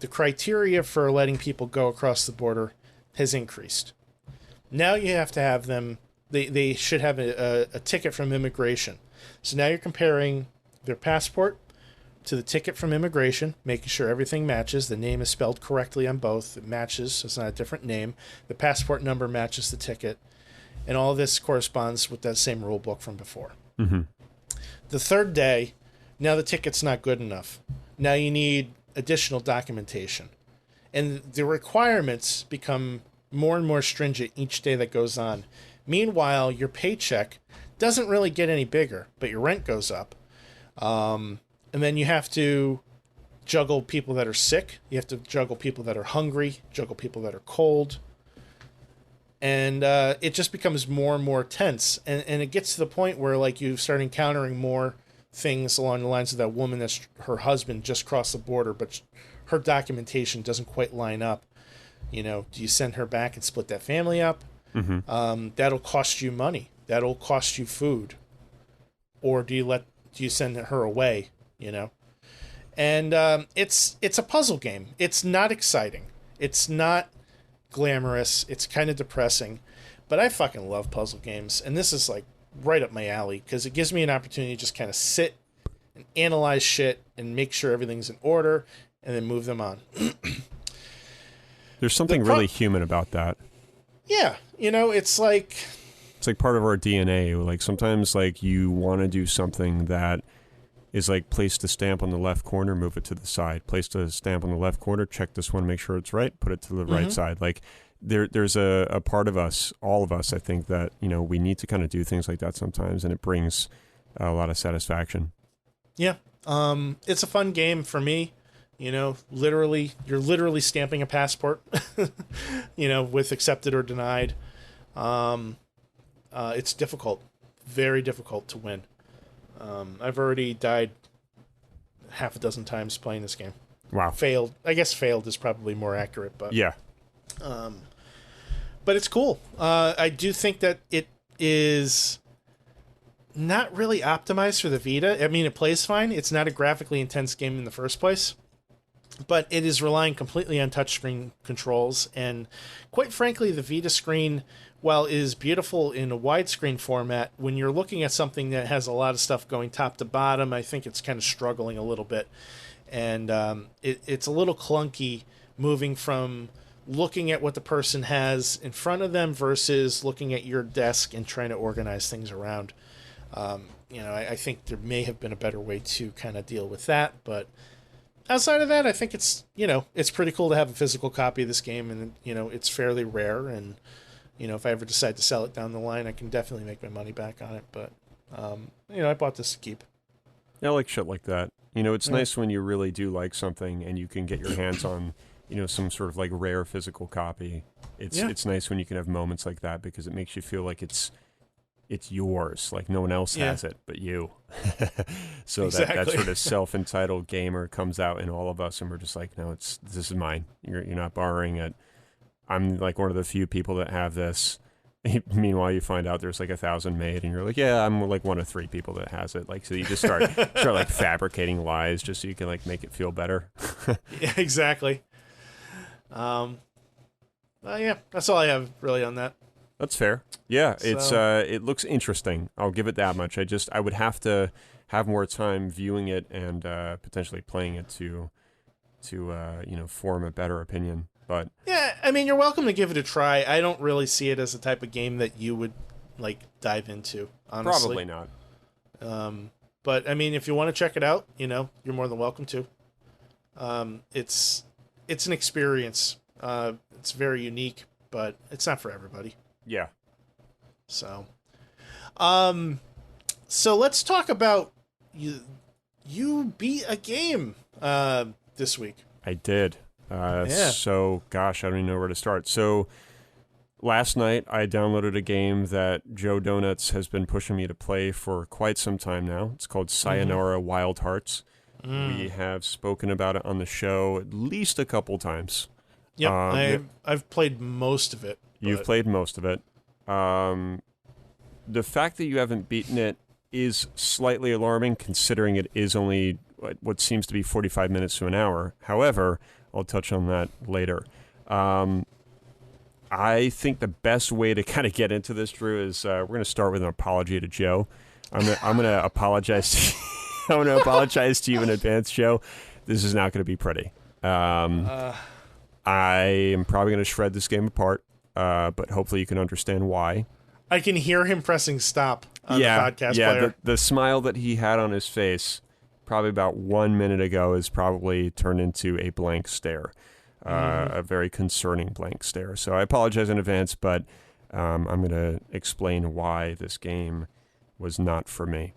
the criteria for letting people go across the border has increased. Now you have to have them, they should have a ticket from immigration. So now you're comparing their passport to the ticket from immigration, making sure everything matches. The name is spelled correctly on both. It matches, so it's not a different name. The passport number matches the ticket. And all of this corresponds with that same rule book from before. Mm-hmm. The third day, now the ticket's not good enough. Now you need additional documentation. And the requirements become more and more stringent each day that goes on. Meanwhile, your paycheck doesn't really get any bigger, but your rent goes up. And then you have to juggle people that are sick. You have to juggle people that are hungry, juggle people that are cold. And it just becomes more and more tense. And it gets to the point where, like, you start encountering more things along the lines of that woman that's her husband just crossed the border, but her documentation doesn't quite line up. You know, do you send her back and split that family up? Mm-hmm. That'll cost you money. That'll cost you food. Or do you send her away? You know, and it's a puzzle game. It's not exciting. It's not glamorous. It's kind of depressing, but I fucking love puzzle games, and this is like right up my alley because it gives me an opportunity to just kind of sit and analyze shit and make sure everything's in order, and then move them on. There's something really human about that. Yeah, you know, it's like part of our DNA. Like sometimes, like you want to do something that is like place the stamp on the left corner, move it to the side. Place the stamp on the left corner, check this one, make sure it's right, put it to the right side. Like there's a part of us, all of us, I think that, you know, we need to kind of do things like that sometimes, and it brings a lot of satisfaction. Yeah. It's a fun game for me. You know, you're literally stamping a passport, you know, with accepted or denied. It's difficult, very difficult to win. I've already died half a dozen times playing this game. Wow. Failed. I guess failed is probably more accurate, but yeah. But it's cool. I do think that it is not really optimized for the Vita. I mean, it plays fine. It's not a graphically intense game in the first place, but it is relying completely on touchscreen controls. And quite frankly, the Vita screen, while it is beautiful in a widescreen format, when you're looking at something that has a lot of stuff going top to bottom, I think it's kind of struggling a little bit. And it's a little clunky moving from looking at what the person has in front of them versus looking at your desk and trying to organize things around. You know, I think there may have been a better way to kind of deal with that, but outside of that, I think it's, you know, it's pretty cool to have a physical copy of this game, and, you know, it's fairly rare, and, you know, if I ever decide to sell it down the line, I can definitely make my money back on it, but, you know, I bought this to keep. Yeah, I like shit like that. You know, it's nice when you really do like something and you can get your hands on, you know, some sort of like rare physical copy. It's nice when you can have moments like that because it makes you feel like it's yours, like no one else has it but you. So exactly. that sort of self-entitled gamer comes out in all of us, and we're just like, no, this is mine. You're not borrowing it. I'm like one of the few people that have this. Meanwhile, you find out there's like 1,000 made, and you're like, yeah, I'm like one of 3 people that has it. Like, so you just start like fabricating lies just so you can like make it feel better. Yeah, exactly. Yeah, that's all I have really on that. That's fair. Yeah, it looks interesting. I'll give it that much. I would have to have more time viewing it and potentially playing it to form a better opinion. But yeah, I mean, you're welcome to give it a try. I don't really see it as the type of game that you would like dive into, honestly. probably not. But I mean, if you want to check it out, you're more than welcome to. It's an experience. It's very unique, but it's not for everybody. Yeah. So let's talk about you beat a game this week. I did. So, gosh, I don't even know where to start. So, last night I downloaded a game that Joe Donuts has been pushing me to play for quite some time now. It's called Sayonara Wild Hearts. We have spoken about it on the show at least a couple times. Yep, I've played most of it. You've played most of it. The fact that you haven't beaten it is slightly alarming, considering it is only what seems to be 45 minutes to an hour. However, I'll touch on that later. I think the best way to kind of get into this, Drew, is we're going to start with an apology to Joe. I'm going to apologize. I'm going to apologize to you in advance, Joe. This is not going to be pretty. I am probably going to shred this game apart, but hopefully you can understand why. I can hear him pressing stop on the podcast player. Yeah, the smile that he had on his face probably about 1 minute ago is probably turned into a blank stare, a very concerning blank stare. So I apologize in advance, but I'm going to explain why this game was not for me.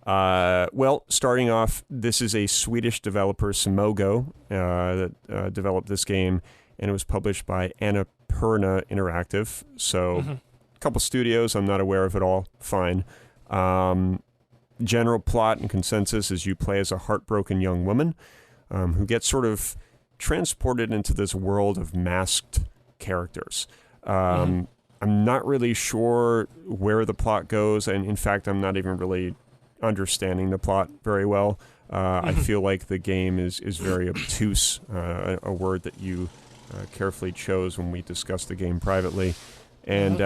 Well, starting off, this is a Swedish developer, Simogo, that developed this game, and it was published by Annapurna Interactive. So a couple studios, I'm not aware of it all. Fine. General plot and consensus is you play as a heartbroken young woman who gets sort of transported into this world of masked characters. I'm not really sure where the plot goes, and in fact, I'm not even really understanding the plot very well. I feel like the game is very obtuse, a word that you carefully chose when we discussed the game privately. And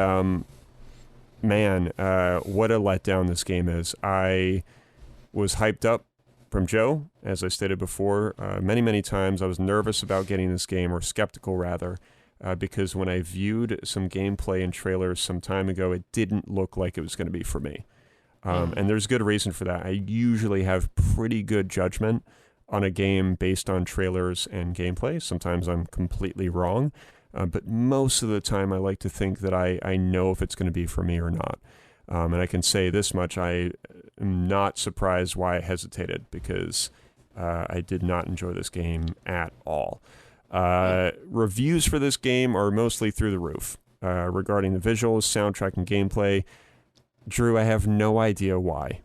man, what a letdown this game is. I was hyped up from Joe, as I stated before, many, many times. I was nervous about getting this game, or skeptical rather, because when I viewed some gameplay and trailers some time ago, it didn't look like it was going to be for me. And there's good reason for that. I usually have pretty good judgment on a game based on trailers and gameplay. Sometimes I'm completely wrong. But most of the time, I like to think that I know if it's going to be for me or not. And I can say this much, I am not surprised why I hesitated, because I did not enjoy this game at all. Reviews for this game are mostly through the roof. Regarding the visuals, soundtrack, and gameplay, Drew, I have no idea why.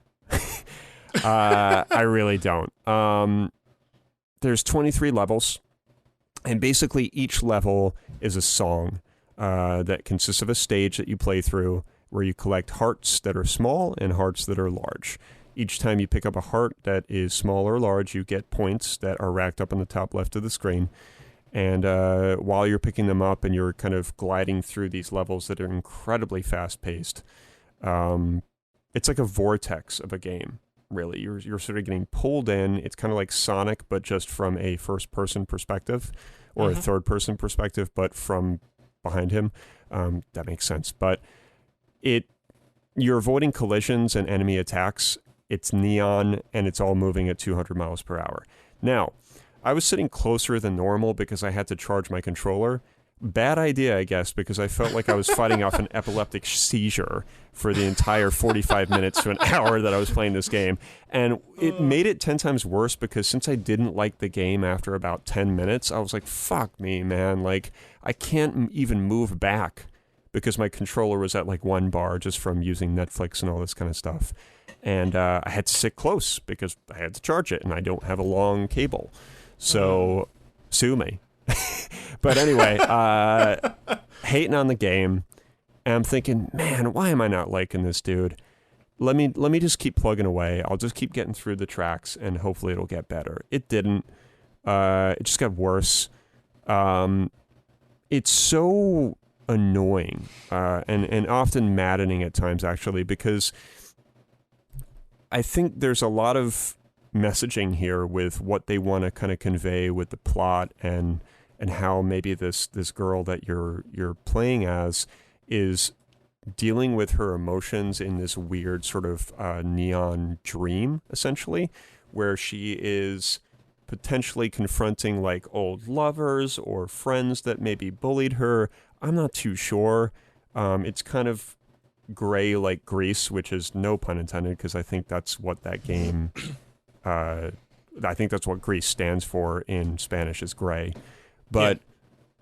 I really don't. There's 23 levels. And basically, each level is a song that consists of a stage that you play through, where you collect hearts that are small and hearts that are large. Each time you pick up a heart that is small or large, you get points that are racked up on the top left of the screen. And while you're picking them up and you're kind of gliding through these levels that are incredibly fast-paced, it's like a vortex of a game. Really, you're sort of getting pulled in. It's kind of like Sonic, but just from a first-person perspective, or a third-person perspective, but from behind him. That makes sense. But you're avoiding collisions and enemy attacks. It's neon, and it's all moving at 200 miles per hour. Now, I was sitting closer than normal because I had to charge my controller. Bad idea, I guess, because I felt like I was fighting off an epileptic seizure for the entire 45 minutes to an hour that I was playing this game. And it made it 10 times worse, because since I didn't like the game after about 10 minutes, I was like, fuck me, man. Like, I can't even move back because my controller was at like 1 bar just from using Netflix and all this kind of stuff. And I had to sit close because I had to charge it, and I don't have a long cable. So, sue me. But anyway, hating on the game, and I'm thinking, man, why am I not liking this dude? Let me just keep plugging away. I'll just keep getting through the tracks, and hopefully it'll get better. It didn't. It just got worse. It's so annoying and often maddening at times, actually, because I think there's a lot of messaging here with what they want to kind of convey with the plot and how maybe this girl that you're playing as is dealing with her emotions in this weird sort of neon dream, essentially, where she is potentially confronting like old lovers or friends that maybe bullied her. I'm not too sure. It's kind of gray like Grease, which is no pun intended, because I think that's what that game I think that's what Grease stands for in Spanish, is gray. But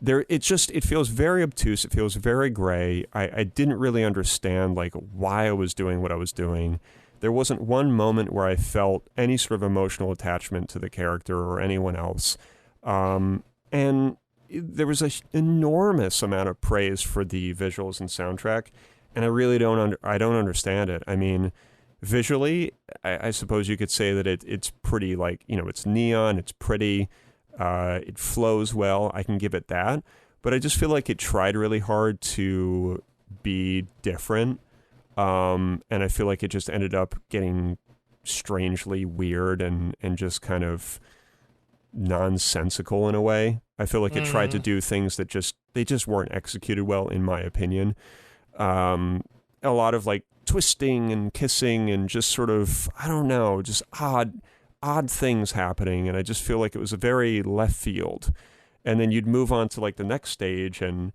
it feels very obtuse. It feels very gray. I didn't really understand like why I was doing what I was doing. There wasn't one moment where I felt any sort of emotional attachment to the character or anyone else. And there was an enormous amount of praise for the visuals and soundtrack, and I really don't understand it. I mean, visually, I suppose you could say that it's pretty, like, you know, it's neon, it's pretty, it flows well. I can give it that, but I just feel like it tried really hard to be different, and I feel like it just ended up getting strangely weird and just kind of nonsensical in a way. I feel like it tried to do things that they just weren't executed well, in my opinion. A lot of like twisting and kissing and just sort of, I don't know, just odd things happening, and I just feel like it was a very left field. And then you'd move on to like the next stage, and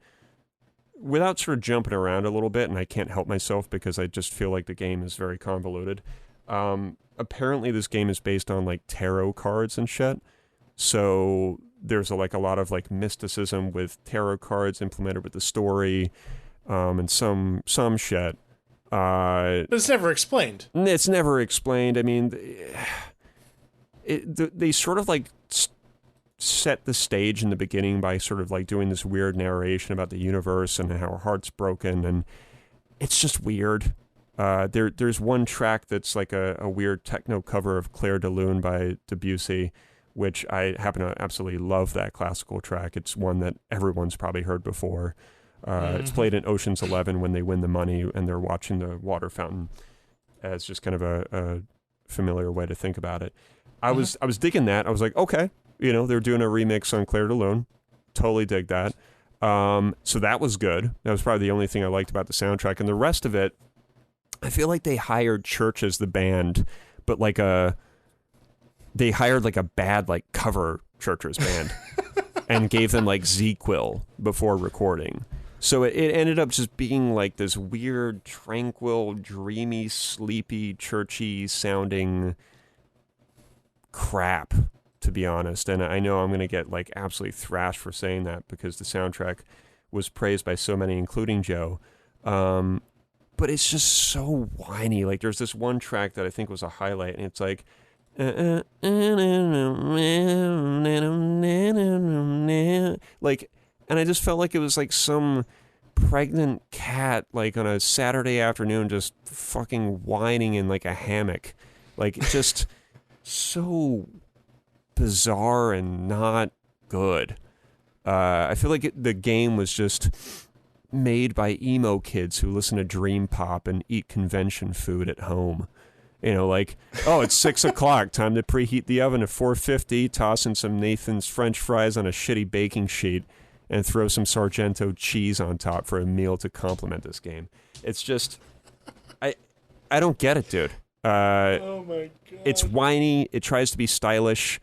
without sort of jumping around a little bit, and I can't help myself because I just feel like the game is very convoluted. Apparently this game is based on like tarot cards and shit. So there's a lot of like mysticism with tarot cards implemented with the story, and some shit. But it's never explained. It's never explained. I mean, they sort of like set the stage in the beginning by sort of like doing this weird narration about the universe and how her heart's broken, and it's just weird. There's one track that's like a weird techno cover of Clair de Lune by Debussy, which I happen to absolutely love that classical track. It's one that everyone's probably heard before. It's played in Ocean's 11 when they win the money and they're watching the water fountain, as just kind of a familiar way to think about it. I was digging that. I was like, okay, you know, they're doing a remix on Clair de Lune. Totally dig that. So that was good. That was probably the only thing I liked about the soundtrack. And the rest of it, I feel like they hired Church as the band, but they hired like a bad like cover Church's band and gave them like Z-Quill before recording. So it ended up just being like this weird, tranquil, dreamy, sleepy, churchy sounding crap, to be honest. And I know I'm going to get like absolutely thrashed for saying that because the soundtrack was praised by so many, including Joe. But it's just so whiny. Like there's this one track that I think was a highlight, and it's like, like, and I just felt like it was like some pregnant cat like on a Saturday afternoon just fucking whining in like a hammock. Like just so bizarre and not good. I feel like the game was just made by emo kids who listen to dream pop and eat convention food at home. You know, like, oh, it's 6 o'clock, time to preheat the oven to 450, toss in some Nathan's French fries on a shitty baking sheet, and throw some Sargento cheese on top for a meal to complement this game. It's just, I don't get it, dude. Oh my God. It's whiny. It tries to be stylish.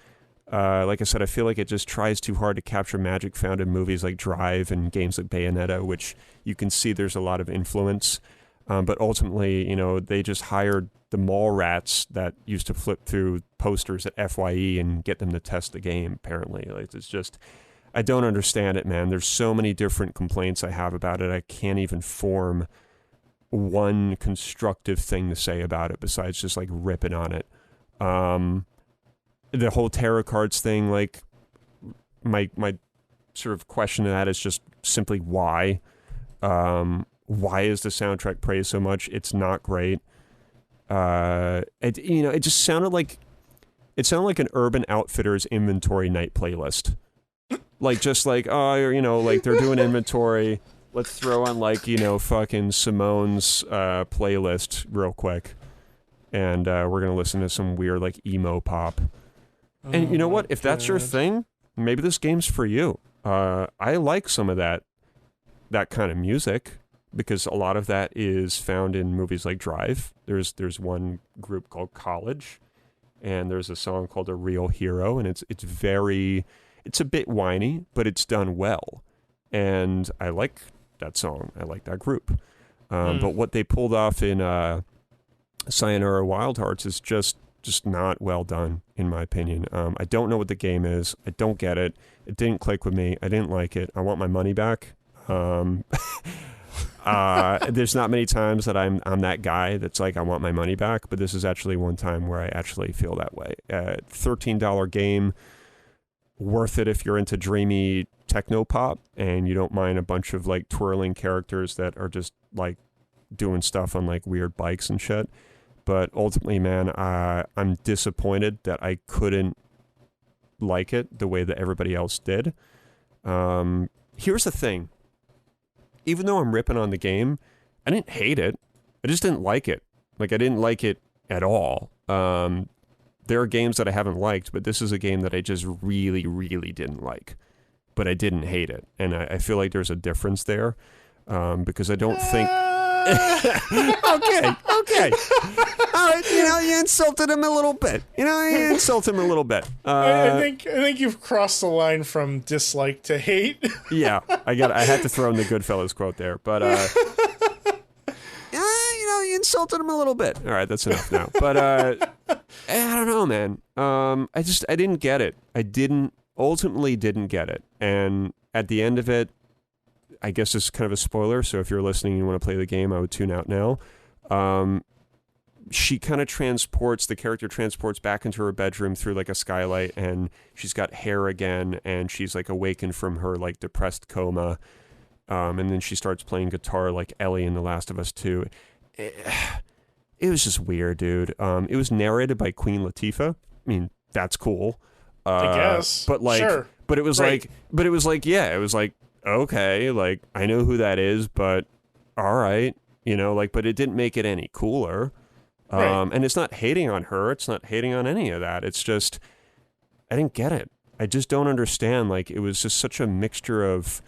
Like I said, I feel like it just tries too hard to capture magic found in movies like Drive and games like Bayonetta, which you can see there's a lot of influence. But ultimately, you know, they just hired the mall rats that used to flip through posters at FYE and get them to test the game, apparently. Like, it's just, I don't understand it, man. There's so many different complaints I have about it. I can't even form one constructive thing to say about it besides just, like, ripping on it. The whole tarot cards thing, like, my sort of question to that is just simply why. Why is the soundtrack praised so much? It's not great. It just sounded like an Urban Outfitters inventory night playlist. Like, just like, oh, you know, like they're doing inventory. Let's throw on like, you know, fucking Simone's playlist real quick. and we're going to listen to some weird, like, emo pop. And you know what? If that's your thing, maybe this game's for you. I like some of that kind of music, because a lot of that is found in movies like Drive. There's one group called College, and there's a song called A Real Hero, and it's a bit whiny, but it's done well. And I like that song. I like that group. But what they pulled off in Sayonara Wild Hearts is just not well done, in my opinion. I don't know what the game is. I don't get it. It didn't click with me. I didn't like it. I want my money back. There's not many times that I'm that guy that's like, I want my money back, but this is actually one time where I actually feel that way. $13 game, worth it if you're into dreamy techno pop and you don't mind a bunch of like twirling characters that are just like doing stuff on like weird bikes and shit. But ultimately, man, I'm disappointed that I couldn't like it the way that everybody else did. Here's the thing. Even though I'm ripping on the game, I didn't hate it. I just didn't like it. Like, I didn't like it at all. There are games that I haven't liked, but this is a game that I just really, really didn't like. But I didn't hate it. And I feel like there's a difference there, because I don't think... Okay. All right, you insulted him a little bit. I think you've crossed the line from dislike to hate. Yeah, I had to throw in the Goodfellas quote there, but you insulted him a little bit. All right, that's enough now. But I don't know, man. I didn't get it. Ultimately didn't get it. And at the end of it, I guess this is kind of a spoiler, so if you're listening and you want to play the game, I would tune out now. She kind of the character transports back into her bedroom through like a skylight, and she's got hair again, and she's like awakened from her like depressed coma. And then she starts playing guitar like Ellie in The Last of Us 2. It was just weird, dude. It was narrated by Queen Latifah. I mean, that's cool. I guess. But like, sure. but it was like, okay, like, I know who that is, but all right, but it didn't make it any cooler. Right. And it's not hating on her. It's not hating on any of that. It's just, I didn't get it. I just don't understand. Like, it was just such a mixture of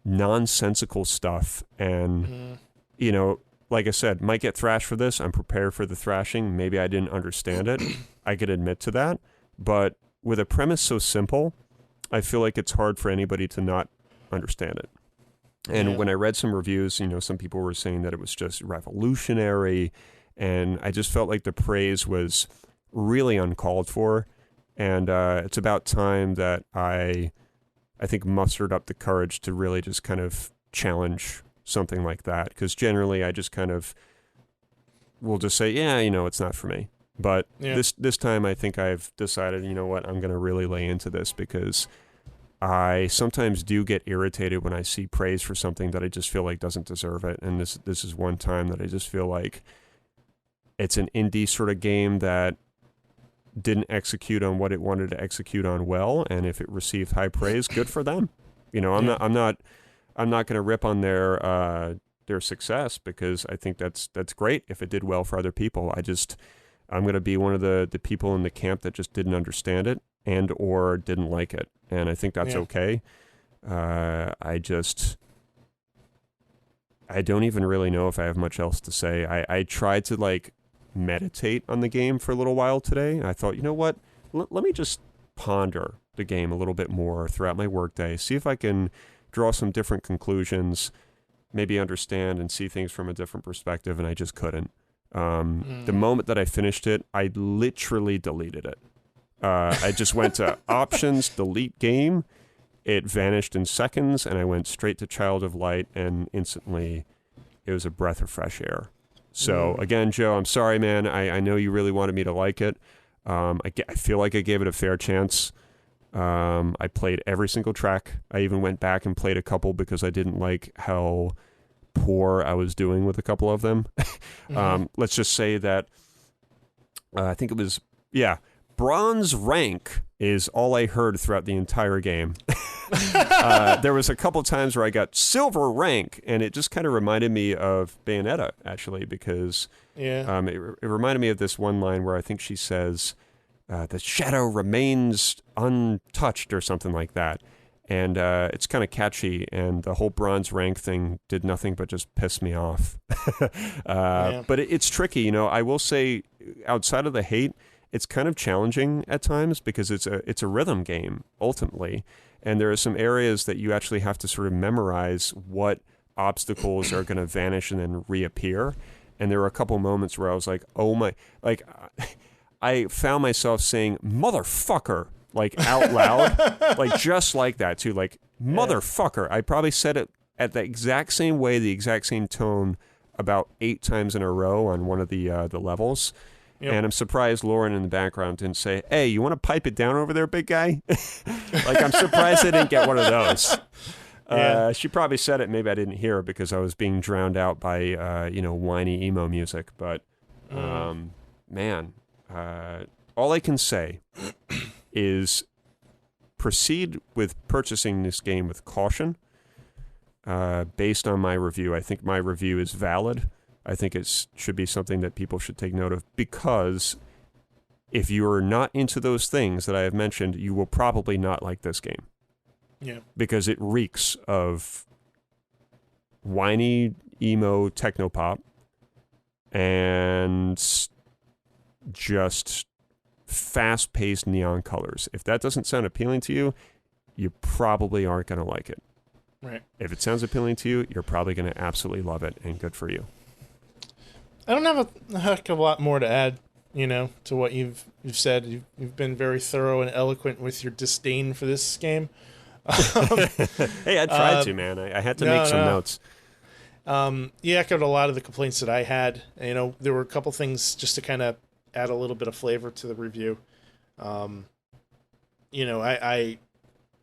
nonsensical stuff. And, like I said, might get thrashed for this. I'm prepared for the thrashing. Maybe I didn't understand it. I could admit to that. But with a premise so simple, I feel like it's hard for anybody to not understand it. And when I read some reviews, some people were saying that it was just revolutionary, and I just felt like the praise was really uncalled for. And it's about time that I think mustered up the courage to really just kind of challenge something like that, because generally I just kind of will just say, it's not for me. But this time I think I've decided, you know what, I'm going to really lay into this, because I sometimes do get irritated when I see praise for something that I just feel like doesn't deserve it. And this is one time that I just feel like it's an indie sort of game that didn't execute on what it wanted to execute on well. And if it received high praise, good for them. I'm not going to rip on their success, because I think that's great if it did well for other people. I'm going to be one of the people in the camp that just didn't understand it and or didn't like it. And I think that's okay. I don't even really know if I have much else to say. I tried to like meditate on the game for a little while today. I thought, you know what? Let me just ponder the game a little bit more throughout my workday, see if I can draw some different conclusions, maybe understand and see things from a different perspective, and I just couldn't. The moment that I finished it, I literally deleted it. I just went to options, delete game. It vanished in seconds, and I went straight to Child of Light, and instantly it was a breath of fresh air. So, again, Joe, I'm sorry, man. I know you really wanted me to like it. I feel like I gave it a fair chance. I played every single track. I even went back and played a couple because I didn't like how poor I was doing with a couple of them. Let's just say that I think it was, bronze rank is all I heard throughout the entire game. There was a couple times where I got silver rank, and it just kind of reminded me of Bayonetta, actually, because it reminded me of this one line where I think she says, the shadow remains untouched or something like that. And it's kind of catchy, and the whole bronze rank thing did nothing but just piss me off. But it's tricky, you know. I will say, outside of the hate, it's kind of challenging at times because it's a rhythm game, ultimately. And there are some areas that you actually have to sort of memorize what obstacles are going to vanish and then reappear. And there were a couple moments where I was like, oh my, like, I found myself saying, motherfucker, like out loud, like just like that too, like motherfucker. I probably said it at the exact same way, the exact same tone about 8 times in a row on one of the levels. Yep. And I'm surprised Lauren in the background didn't say, hey, you want to pipe it down over there, big guy? Like, I'm surprised I didn't get one of those. She probably said it. Maybe I didn't hear it because I was being drowned out by, whiny emo music. But, man, all I can say is proceed with purchasing this game with caution. Based on my review, I think my review is valid. I think it should be something that people should take note of, because if you are not into those things that I have mentioned, you will probably not like this game. Yeah. Because it reeks of whiny emo technopop and just fast-paced neon colors. If that doesn't sound appealing to you, you probably aren't going to like it. Right. If it sounds appealing to you, you're probably going to absolutely love it, and good for you. I don't have a heck of a lot more to add, to what you've said. You've been very thorough and eloquent with your disdain for this game. Hey, I tried to, man. I had to make some notes. You echoed a lot of the complaints that I had. There were a couple things just to kind of add a little bit of flavor to the review. I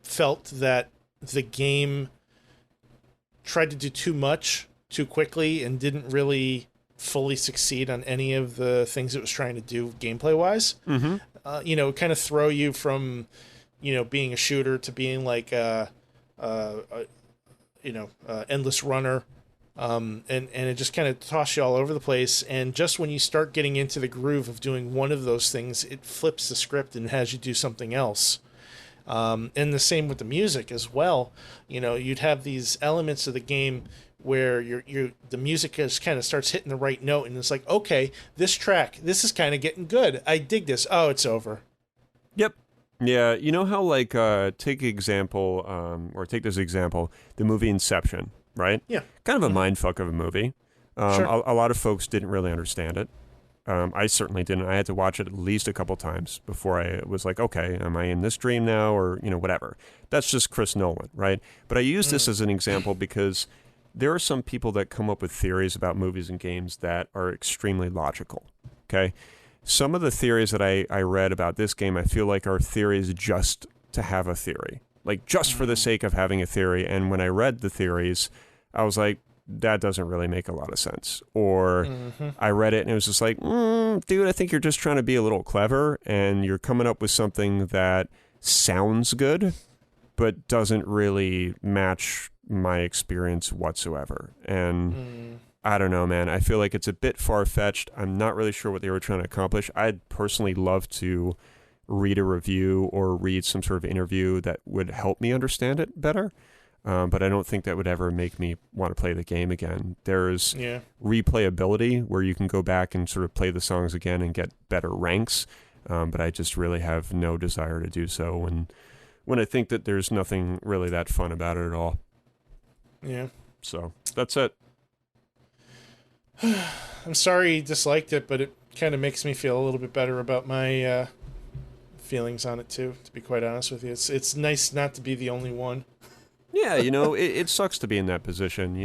felt that the game tried to do too much too quickly and didn't really fully succeed on any of the things it was trying to do gameplay wise. Mm-hmm. Kind of throw you from, being a shooter to being like endless runner. And it just kind of toss you all over the place. And just when you start getting into the groove of doing one of those things, it flips the script and has you do something else. And the same with the music as well. You'd have these elements of the game where the music just kind of starts hitting the right note, and it's like, okay, this is kind of getting good. I dig this. Oh, it's over. Yep. Yeah, you know how, like, take this example, the movie Inception, right? Yeah. Kind of a mindfuck of a movie. Sure. A lot of folks didn't really understand it. I certainly didn't. I had to watch it at least a couple times before I was like, okay, am I in this dream now, or, whatever. That's just Chris Nolan, right? But I use this as an example because there are some people that come up with theories about movies and games that are extremely logical, okay? Some of the theories that I read about this game, I feel like are theories just to have a theory, like just for the sake of having a theory. And when I read the theories, I was like, that doesn't really make a lot of sense. Or I read it and it was just like, dude, I think you're just trying to be a little clever and you're coming up with something that sounds good, but doesn't really match my experience whatsoever. And I don't know, man. I feel like it's a bit far-fetched. I'm not really sure what they were trying to accomplish. I'd personally love to read a review or read some sort of interview that would help me understand it better. But I don't think that would ever make me want to play the game again. There's replayability where you can go back and sort of play the songs again and get better ranks. But I just really have no desire to do so when I think that there's nothing really that fun about it at all. Yeah. So that's it. I'm sorry you disliked it, but it kind of makes me feel a little bit better about my feelings on it too, to be quite honest with you. It's nice not to be the only one. Yeah, it sucks to be in that position.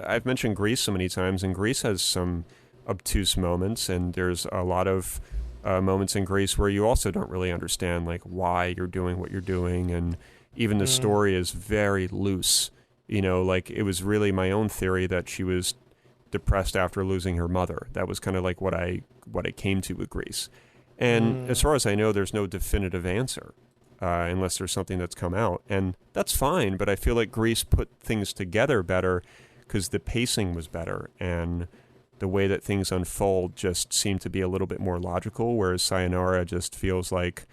I've mentioned Grease so many times, and Grease has some obtuse moments, and there's a lot of moments in Grease where you also don't really understand, like, why you're doing what you're doing, and even the story is very loose. Like, it was really my own theory that she was depressed after losing her mother. That was kind of like what I came to with Grease. And as far as I know, there's no definitive answer. unless there's something that's come out. And that's fine, but I feel like Grease put things together better because the pacing was better and the way that things unfold just seemed to be a little bit more logical, whereas Sayonara just feels like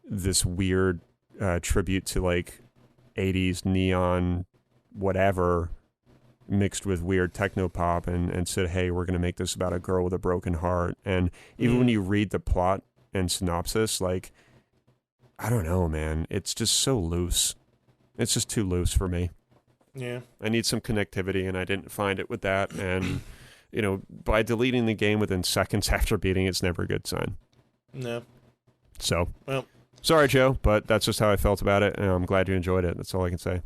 this weird tribute to like 80s neon whatever mixed with weird techno pop and said, hey, we're going to make this about a girl with a broken heart. And even when you read the plot and synopsis, like, I don't know, man, it's just so loose. It's just too loose for me. Yeah. I need some connectivity, and I didn't find it with that. And, you know, by deleting the game within seconds after beating it's never a good sign. No. So, well, sorry, Joe, but that's just how I felt about it, and I'm glad you enjoyed it. That's all I can say.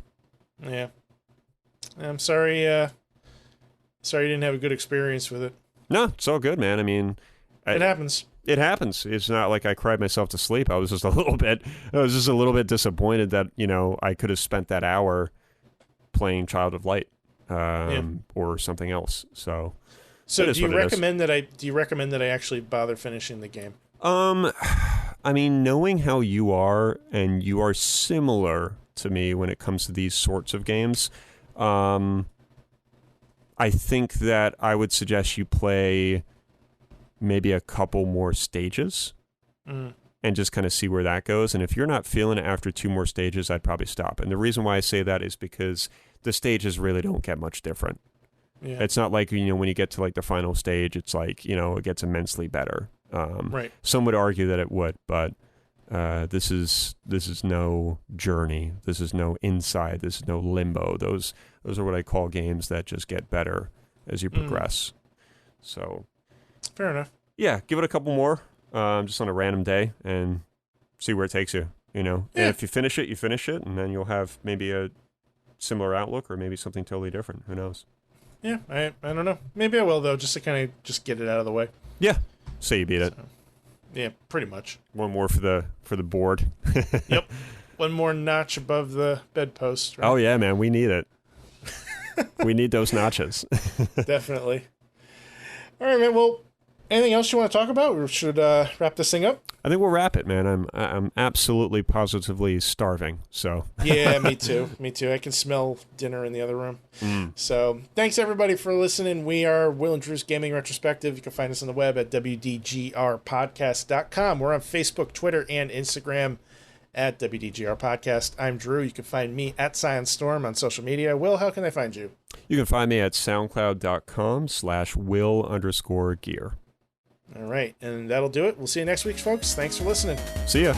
Yeah. I'm sorry, sorry you didn't have a good experience with it. No, it's all good, man. I mean... It happens. It happens. It's not like I cried myself to sleep. I was just a little bit disappointed that, you know, I could have spent that hour playing Child of Light or something else. So do you recommend that I actually bother finishing the game? I mean, knowing how you are, and you are similar to me when it comes to these sorts of games, I think that I would suggest you play maybe a couple more stages and just kind of see where that goes. And if you're not feeling it after 2 more stages, I'd probably stop. And the reason why I say that is because the stages really don't get much different. Yeah. It's not like, you know, when you get to like the final stage, it's like, you know, it gets immensely better. Right. Some would argue that it would, but this is no Journey. This is no Inside. This is no Limbo. Those are what I call games that just get better as you progress. So... Fair enough. Yeah, give it a couple more, just on a random day, and see where it takes you, you know? Yeah. And if you finish it, and then you'll have maybe a similar outlook or maybe something totally different. Who knows? Yeah, I don't know. Maybe I will, though, just to kind of just get it out of the way. Yeah. Say you beat it. Yeah, pretty much. One more for the board. Yep. One more notch above the bedpost. Right? Oh, yeah, man. We need it. We need those notches. Definitely. All right, man. Well, anything else you want to talk about? Or should wrap this thing up? I think we'll wrap it, man. I'm absolutely positively starving. So yeah, me too. I can smell dinner in the other room. So thanks everybody for listening. We are Will and Drew's Gaming Retrospective. You can find us on the web at WDGRPodcast.com. We're on Facebook, Twitter, and Instagram at WDGR Podcast. I'm Drew. You can find me at ScionStorm on social media. Will, how can they find you? You can find me at soundcloud.com/Will_gear. All right, and that'll do it. We'll see you next week, folks. Thanks for listening. See ya.